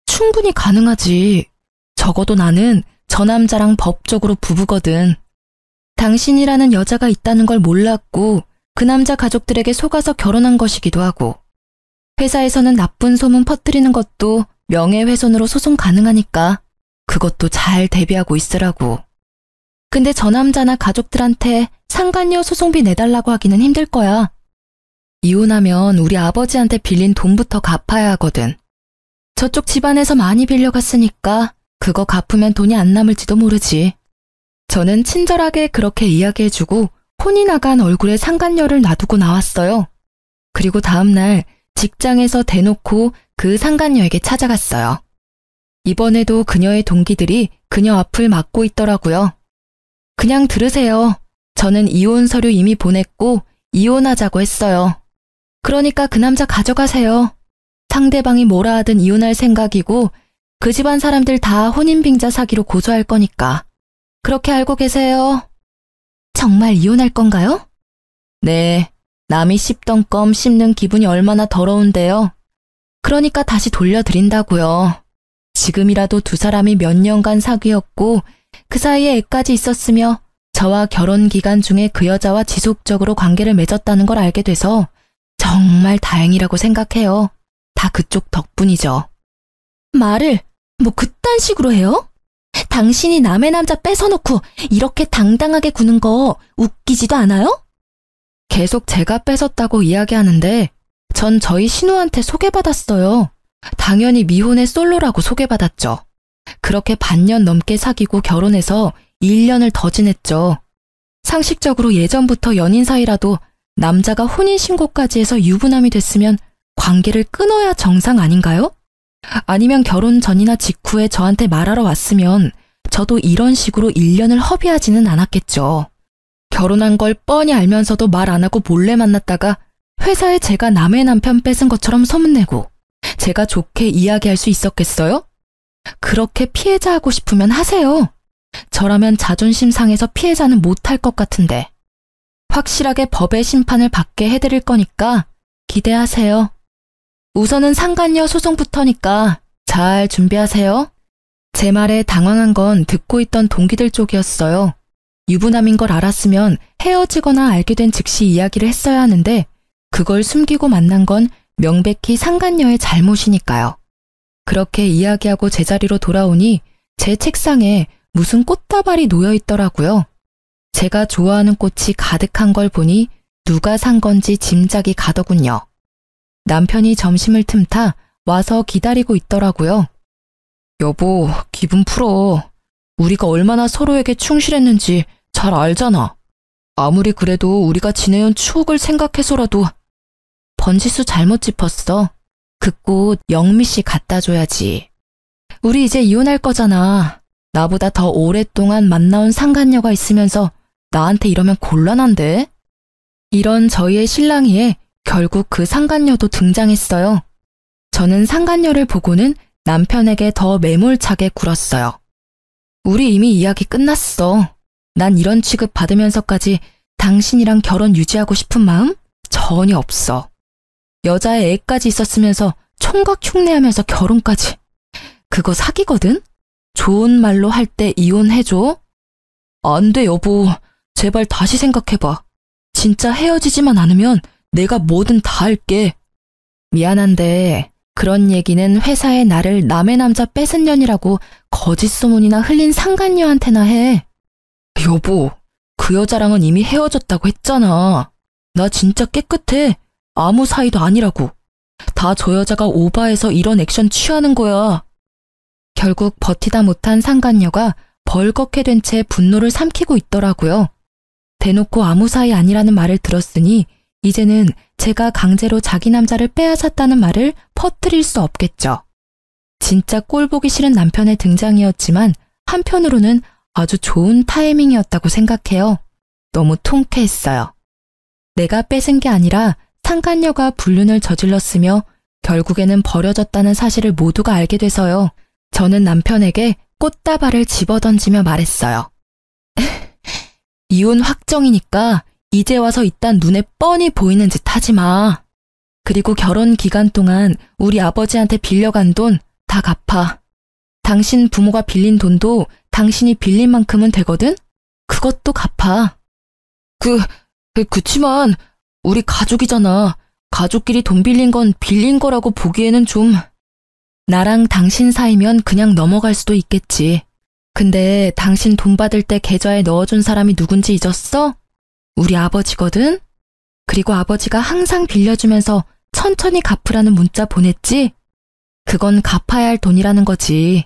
충분히 가능하지. 적어도 나는 저 남자랑 법적으로 부부거든. 당신이라는 여자가 있다는 걸 몰랐고 그 남자 가족들에게 속아서 결혼한 것이기도 하고 회사에서는 나쁜 소문 퍼뜨리는 것도 명예훼손으로 소송 가능하니까 그것도 잘 대비하고 있으라고. 근데 저 남자나 가족들한테 상간녀 소송비 내달라고 하기는 힘들 거야. 이혼하면 우리 아버지한테 빌린 돈부터 갚아야 하거든. 저쪽 집안에서 많이 빌려갔으니까 그거 갚으면 돈이 안 남을지도 모르지. 저는 친절하게 그렇게 이야기해주고 혼이 나간 얼굴에 상간녀를 놔두고 나왔어요. 그리고 다음날 직장에서 대놓고 그 상간녀에게 찾아갔어요. 이번에도 그녀의 동기들이 그녀 앞을 막고 있더라고요. 그냥 들으세요. 저는 이혼 서류 이미 보냈고 이혼하자고 했어요. 그러니까 그 남자 가져가세요. 상대방이 뭐라 하든 이혼할 생각이고 그 집안 사람들 다 혼인빙자 사기로 고소할 거니까. 그렇게 알고 계세요. 정말 이혼할 건가요? 네. 남이 씹던 껌 씹는 기분이 얼마나 더러운데요. 그러니까 다시 돌려드린다고요. 지금이라도 두 사람이 몇 년간 사귀었고 그 사이에 애까지 있었으며 저와 결혼 기간 중에 그 여자와 지속적으로 관계를 맺었다는 걸 알게 돼서 정말 다행이라고 생각해요. 다 그쪽 덕분이죠. 말을 뭐 그딴 식으로 해요? 당신이 남의 남자 뺏어놓고 이렇게 당당하게 구는 거 웃기지도 않아요? 계속 제가 뺏었다고 이야기하는데 전 저희 신우한테 소개받았어요. 당연히 미혼의 솔로라고 소개받았죠. 그렇게 반년 넘게 사귀고 결혼해서 1년을 더 지냈죠. 상식적으로 예전부터 연인 사이라도 남자가 혼인신고까지 해서 유부남이 됐으면 관계를 끊어야 정상 아닌가요? 아니면 결혼 전이나 직후에 저한테 말하러 왔으면 저도 이런 식으로 1년을 허비하지는 않았겠죠. 결혼한 걸 뻔히 알면서도 말 안 하고 몰래 만났다가 회사에 제가 남의 남편 뺏은 것처럼 소문내고 제가 좋게 이야기할 수 있었겠어요? 그렇게 피해자하고 싶으면 하세요. 저라면 자존심 상해서 피해자는 못할 것 같은데. 확실하게 법의 심판을 받게 해드릴 거니까 기대하세요. 우선은 상간녀 소송부터니까 잘 준비하세요. 제 말에 당황한 건 듣고 있던 동기들 쪽이었어요. 유부남인 걸 알았으면 헤어지거나 알게 된 즉시 이야기를 했어야 하는데 그걸 숨기고 만난 건 명백히 상간녀의 잘못이니까요. 그렇게 이야기하고 제자리로 돌아오니 제 책상에 무슨 꽃다발이 놓여 있더라고요. 제가 좋아하는 꽃이 가득한 걸 보니 누가 산 건지 짐작이 가더군요. 남편이 점심을 틈타 와서 기다리고 있더라고요. 여보, 기분 풀어. 우리가 얼마나 서로에게 충실했는지 잘 알잖아. 아무리 그래도 우리가 지내온 추억을 생각해서라도. 번지수 잘못 짚었어. 그 꽃 영미 씨 갖다 줘야지. 우리 이제 이혼할 거잖아. 나보다 더 오랫동안 만나온 상간녀가 있으면서 나한테 이러면 곤란한데? 이런 저희의 실랑이에 결국 그 상간녀도 등장했어요. 저는 상간녀를 보고는 남편에게 더 매몰차게 굴었어요. 우리 이미 이야기 끝났어. 난 이런 취급 받으면서까지 당신이랑 결혼 유지하고 싶은 마음 전혀 없어. 여자의 애까지 있었으면서 총각 흉내하면서 결혼까지. 그거 사기거든? 좋은 말로 할 때 이혼해줘? 안 돼, 여보. 제발 다시 생각해봐. 진짜 헤어지지만 않으면 내가 뭐든 다 할게. 미안한데 그런 얘기는 회사에 나를 남의 남자 뺏은 년이라고 거짓 소문이나 흘린 상간녀한테나 해. 여보, 그 여자랑은 이미 헤어졌다고 했잖아. 나 진짜 깨끗해. 아무 사이도 아니라고. 다 저 여자가 오바해서 이런 액션 취하는 거야. 결국 버티다 못한 상간녀가 벌겋게 된 채 분노를 삼키고 있더라고요. 대놓고 아무 사이 아니라는 말을 들었으니 이제는 제가 강제로 자기 남자를 빼앗았다는 말을 퍼뜨릴 수 없겠죠. 진짜 꼴보기 싫은 남편의 등장이었지만 한편으로는 아주 좋은 타이밍이었다고 생각해요. 너무 통쾌했어요. 내가 뺏은 게 아니라 상간녀가 불륜을 저질렀으며 결국에는 버려졌다는 사실을 모두가 알게 돼서요. 저는 남편에게 꽃다발을 집어던지며 말했어요. 이혼 확정이니까 이제 와서 이딴 눈에 뻔히 보이는 짓 하지 마. 그리고 결혼 기간 동안 우리 아버지한테 빌려간 돈 다 갚아. 당신 부모가 빌린 돈도 당신이 빌린 만큼은 되거든? 그것도 갚아. 그치만 우리 가족이잖아. 가족끼리 돈 빌린 건 빌린 거라고 보기에는 좀... 나랑 당신 사이면 그냥 넘어갈 수도 있겠지. 근데 당신 돈 받을 때 계좌에 넣어준 사람이 누군지 잊었어? 우리 아버지거든? 그리고 아버지가 항상 빌려주면서 천천히 갚으라는 문자 보냈지? 그건 갚아야 할 돈이라는 거지.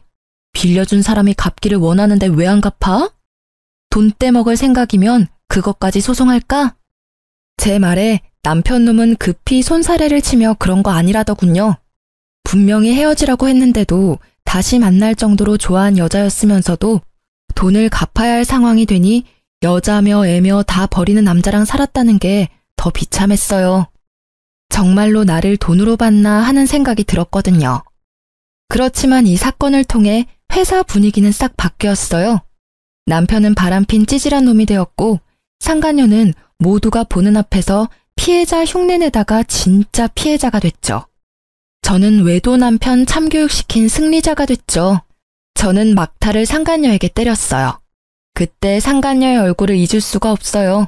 빌려준 사람이 갚기를 원하는데 왜 안 갚아? 돈 떼먹을 생각이면 그것까지 소송할까? 제 말에 남편 놈은 급히 손사래를 치며 그런 거 아니라더군요. 분명히 헤어지라고 했는데도 다시 만날 정도로 좋아한 여자였으면서도 돈을 갚아야 할 상황이 되니 여자며 애며 다 버리는 남자랑 살았다는 게 더 비참했어요. 정말로 나를 돈으로 봤나 하는 생각이 들었거든요. 그렇지만 이 사건을 통해 회사 분위기는 싹 바뀌었어요. 남편은 바람핀 찌질한 놈이 되었고 상간녀는 모두가 보는 앞에서 피해자 흉내내다가 진짜 피해자가 됐죠. 저는 외도 남편 참교육시킨 승리자가 됐죠. 저는 막타를 상간녀에게 때렸어요. 그때 상간녀의 얼굴을 잊을 수가 없어요.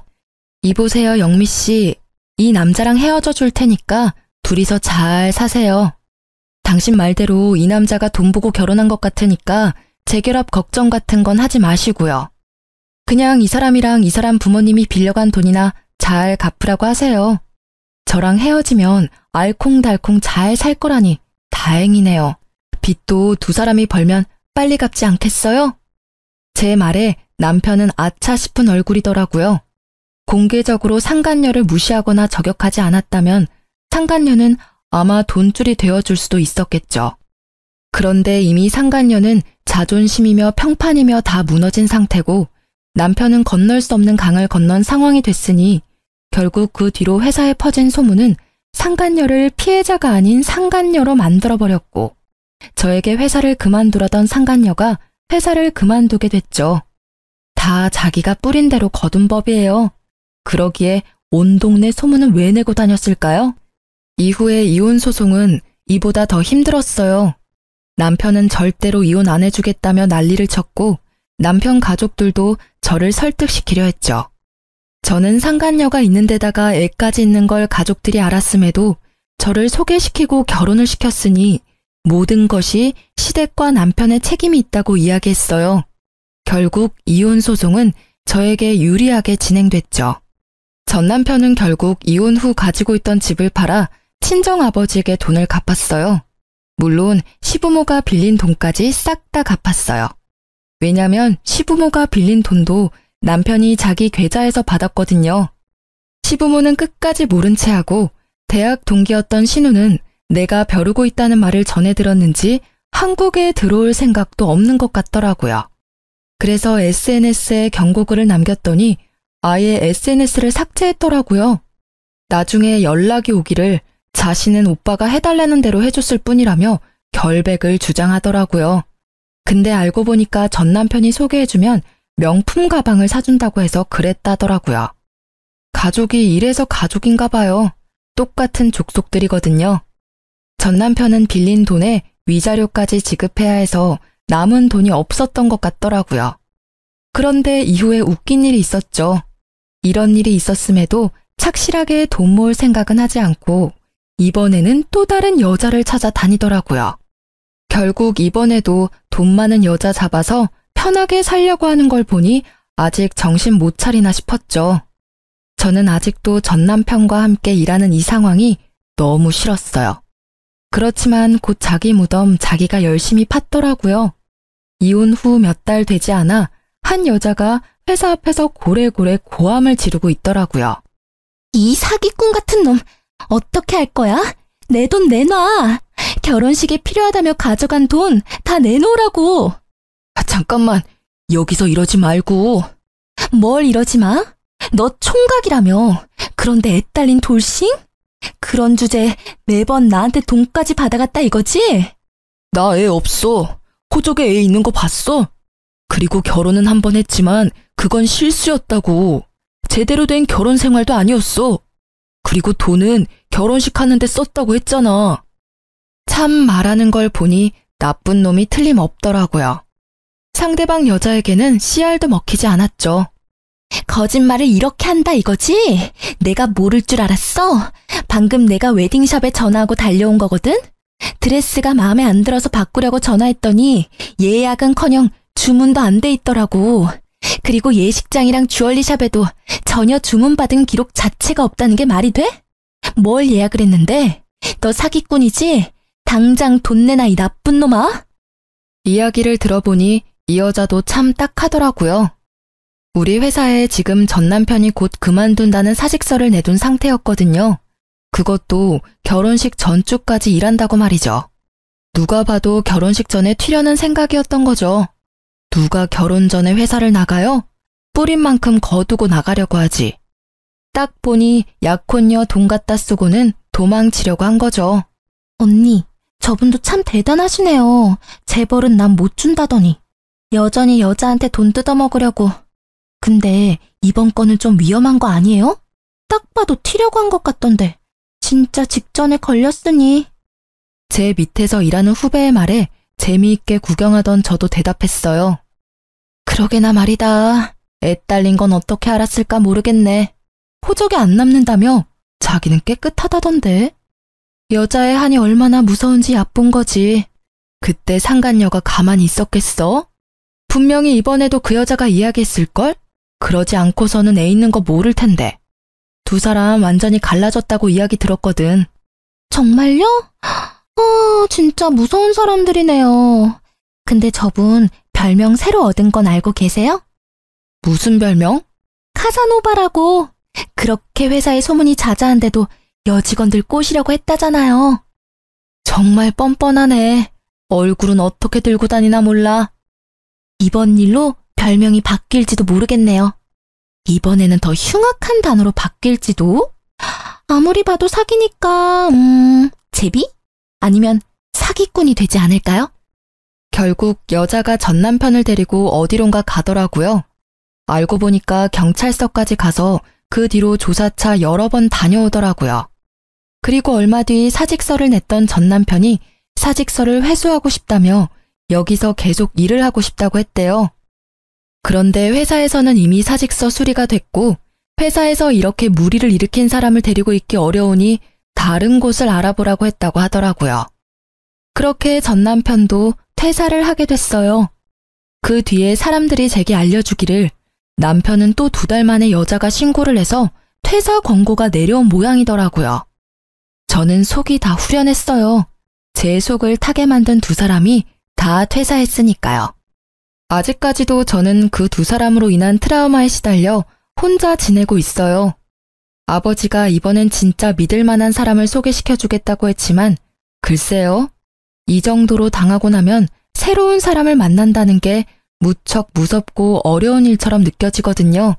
이보세요, 영미 씨. 이 남자랑 헤어져 줄 테니까 둘이서 잘 사세요. 당신 말대로 이 남자가 돈 보고 결혼한 것 같으니까 재결합 걱정 같은 건 하지 마시고요. 그냥 이 사람이랑 이 사람 부모님이 빌려간 돈이나 잘 갚으라고 하세요. 저랑 헤어지면 알콩달콩 잘 살 거라니 다행이네요. 빚도 두 사람이 벌면 빨리 갚지 않겠어요? 제 말에 남편은 아차 싶은 얼굴이더라고요. 공개적으로 상간녀를 무시하거나 저격하지 않았다면 상간녀는 아마 돈줄이 되어줄 수도 있었겠죠. 그런데 이미 상간녀는 자존심이며 평판이며 다 무너진 상태고 남편은 건널 수 없는 강을 건넌 상황이 됐으니 결국 그 뒤로 회사에 퍼진 소문은 상간녀를 피해자가 아닌 상간녀로 만들어버렸고 저에게 회사를 그만두라던 상간녀가 회사를 그만두게 됐죠. 다 자기가 뿌린 대로 거둔 법이에요. 그러기에 온 동네 소문은 왜 내고 다녔을까요? 이후에 이혼 소송은 이보다 더 힘들었어요. 남편은 절대로 이혼 안 해주겠다며 난리를 쳤고 남편 가족들도 저를 설득시키려 했죠. 저는 상간녀가 있는 데다가 애까지 있는 걸 가족들이 알았음에도 저를 소개시키고 결혼을 시켰으니 모든 것이 시댁과 남편의 책임이 있다고 이야기했어요. 결국 이혼 소송은 저에게 유리하게 진행됐죠. 전 남편은 결국 이혼 후 가지고 있던 집을 팔아 친정아버지에게 돈을 갚았어요. 물론 시부모가 빌린 돈까지 싹 다 갚았어요. 왜냐면 시부모가 빌린 돈도 남편이 자기 계좌에서 받았거든요. 시부모는 끝까지 모른 채 하고 대학 동기였던 신우는 내가 벼르고 있다는 말을 전해 들었는지 한국에 들어올 생각도 없는 것 같더라고요. 그래서 SNS에 경고글을 남겼더니 아예 SNS를 삭제했더라고요. 나중에 연락이 오기를 자신은 오빠가 해달라는 대로 해줬을 뿐이라며 결백을 주장하더라고요. 근데 알고 보니까 전 남편이 소개해주면 명품 가방을 사준다고 해서 그랬다더라고요. 가족이 이래서 가족인가 봐요. 똑같은 족속들이거든요. 전 남편은 빌린 돈에 위자료까지 지급해야 해서 남은 돈이 없었던 것 같더라고요. 그런데 이후에 웃긴 일이 있었죠. 이런 일이 있었음에도 착실하게 돈 모을 생각은 하지 않고 이번에는 또 다른 여자를 찾아 다니더라고요. 결국 이번에도 돈 많은 여자 잡아서 편하게 살려고 하는 걸 보니 아직 정신 못 차리나 싶었죠. 저는 아직도 전 남편과 함께 일하는 이 상황이 너무 싫었어요. 그렇지만 곧 자기 무덤 자기가 열심히 팠더라고요. 이혼 후 몇 달 되지 않아 한 여자가 회사 앞에서 고래고래 고함을 지르고 있더라고요. 이 사기꾼 같은 놈, 어떻게 할 거야? 내 돈 내놔. 결혼식에 필요하다며 가져간 돈 다 내놓으라고. 잠깐만, 여기서 이러지 말고. 뭘 이러지 마? 너 총각이라며. 그런데 애 딸린 돌싱? 그런 주제에 매번 나한테 돈까지 받아갔다 이거지? 나 애 없어. 호적에 애 있는 거 봤어? 그리고 결혼은 한 번 했지만 그건 실수였다고. 제대로 된 결혼 생활도 아니었어. 그리고 돈은 결혼식 하는데 썼다고 했잖아. 참 말하는 걸 보니 나쁜 놈이 틀림없더라고요. 상대방 여자에게는 씨알도 먹히지 않았죠. 거짓말을 이렇게 한다 이거지? 내가 모를 줄 알았어? 방금 내가 웨딩샵에 전화하고 달려온 거거든? 드레스가 마음에 안 들어서 바꾸려고 전화했더니 예약은커녕 주문도 안 돼 있더라고. 그리고 예식장이랑 주얼리샵에도 전혀 주문받은 기록 자체가 없다는 게 말이 돼? 뭘 예약을 했는데? 너 사기꾼이지? 당장 돈 내놔 이 나쁜 놈아. 이야기를 들어보니 이 여자도 참 딱하더라고요. 우리 회사에 지금 전 남편이 곧 그만둔다는 사직서를 내둔 상태였거든요. 그것도 결혼식 전주까지 일한다고 말이죠. 누가 봐도 결혼식 전에 튀려는 생각이었던 거죠. 누가 결혼 전에 회사를 나가요? 뿌린 만큼 거두고 나가려고 하지. 딱 보니 약혼녀 돈 갖다 쓰고는 도망치려고 한 거죠. 언니, 저분도 참 대단하시네요. 재벌은 난 못 준다더니 여전히 여자한테 돈 뜯어먹으려고. 근데 이번 건은 좀 위험한 거 아니에요? 딱 봐도 튀려고 한 것 같던데 진짜 직전에 걸렸으니. 제 밑에서 일하는 후배의 말에 재미있게 구경하던 저도 대답했어요. 그러게나 말이다. 애 딸린 건 어떻게 알았을까 모르겠네. 호적에 안 남는다며 자기는 깨끗하다던데. 여자의 한이 얼마나 무서운지 얕본 거지. 그때 상간녀가 가만히 있었겠어? 분명히 이번에도 그 여자가 이야기했을걸? 그러지 않고서는 애 있는 거 모를 텐데. 두 사람 완전히 갈라졌다고 이야기 들었거든. 정말요? 진짜 무서운 사람들이네요. 근데 저분 별명 새로 얻은 건 알고 계세요? 무슨 별명? 카사노바라고. 그렇게 회사에 소문이 자자한데도 여직원들 꼬시려고 했다잖아요. 정말 뻔뻔하네. 얼굴은 어떻게 들고 다니나 몰라. 이번 일로 별명이 바뀔지도 모르겠네요. 이번에는 더 흉악한 단어로 바뀔지도? 아무리 봐도 사기니까 제비? 아니면 사기꾼이 되지 않을까요? 결국 여자가 전 남편을 데리고 어디론가 가더라고요. 알고 보니까 경찰서까지 가서 그 뒤로 조사차 여러 번 다녀오더라고요. 그리고 얼마 뒤 사직서를 냈던 전 남편이 사직서를 회수하고 싶다며 여기서 계속 일을 하고 싶다고 했대요. 그런데 회사에서는 이미 사직서 수리가 됐고 회사에서 이렇게 무리를 일으킨 사람을 데리고 있기 어려우니 다른 곳을 알아보라고 했다고 하더라고요. 그렇게 전 남편도 퇴사를 하게 됐어요. 그 뒤에 사람들이 제게 알려주기를 남편은 또 2달 만에 여자가 신고를 해서 퇴사 권고가 내려온 모양이더라고요. 저는 속이 다 후련했어요. 제 속을 타게 만든 두 사람이 다 퇴사했으니까요. 아직까지도 저는 그 두 사람으로 인한 트라우마에 시달려 혼자 지내고 있어요. 아버지가 이번엔 진짜 믿을 만한 사람을 소개시켜주겠다고 했지만 글쎄요. 이 정도로 당하고 나면 새로운 사람을 만난다는 게 무척 무섭고 어려운 일처럼 느껴지거든요.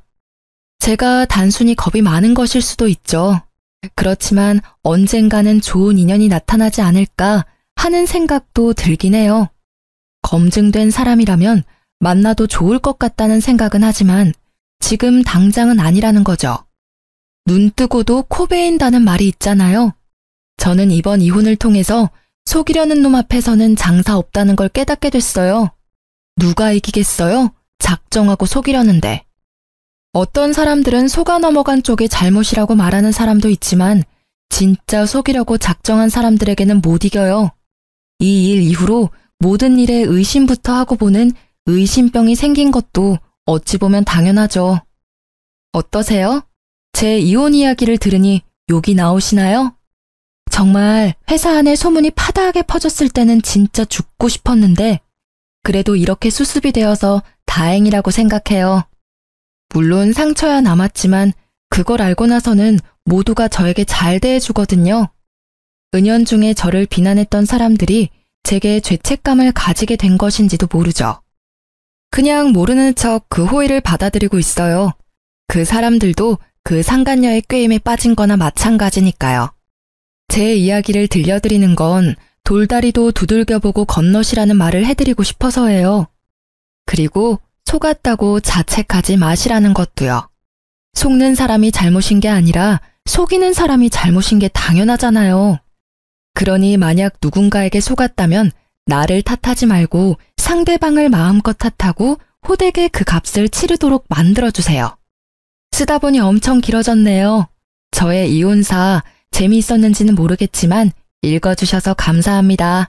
제가 단순히 겁이 많은 것일 수도 있죠. 그렇지만 언젠가는 좋은 인연이 나타나지 않을까 하는 생각도 들긴 해요. 검증된 사람이라면 만나도 좋을 것 같다는 생각은 하지만 지금 당장은 아니라는 거죠. 눈 뜨고도 코 베인다는 말이 있잖아요. 저는 이번 이혼을 통해서 속이려는 놈 앞에서는 장사 없다는 걸 깨닫게 됐어요. 누가 이기겠어요? 작정하고 속이려는데. 어떤 사람들은 속아 넘어간 쪽이 잘못이라고 말하는 사람도 있지만 진짜 속이려고 작정한 사람들에게는 못 이겨요. 이 일 이후로 모든 일에 의심부터 하고 보는 의심병이 생긴 것도 어찌 보면 당연하죠. 어떠세요? 제 이혼 이야기를 들으니 욕이 나오시나요? 정말 회사 안에 소문이 파다하게 퍼졌을 때는 진짜 죽고 싶었는데 그래도 이렇게 수습이 되어서 다행이라고 생각해요. 물론 상처야 남았지만 그걸 알고 나서는 모두가 저에게 잘 대해주거든요. 은연중에 저를 비난했던 사람들이 제게 죄책감을 가지게 된 것인지도 모르죠. 그냥 모르는 척 그 호의를 받아들이고 있어요. 그 사람들도 그 상간녀의 꾀임에 빠진 거나 마찬가지니까요. 제 이야기를 들려드리는 건 돌다리도 두들겨보고 건너시라는 말을 해드리고 싶어서예요. 그리고 속았다고 자책하지 마시라는 것도요. 속는 사람이 잘못인 게 아니라 속이는 사람이 잘못인 게 당연하잖아요. 그러니 만약 누군가에게 속았다면 나를 탓하지 말고 상대방을 마음껏 탓하고 호되게 그 값을 치르도록 만들어주세요. 쓰다 보니 엄청 길어졌네요. 저의 이혼사 재미있었는지는 모르겠지만 읽어주셔서 감사합니다.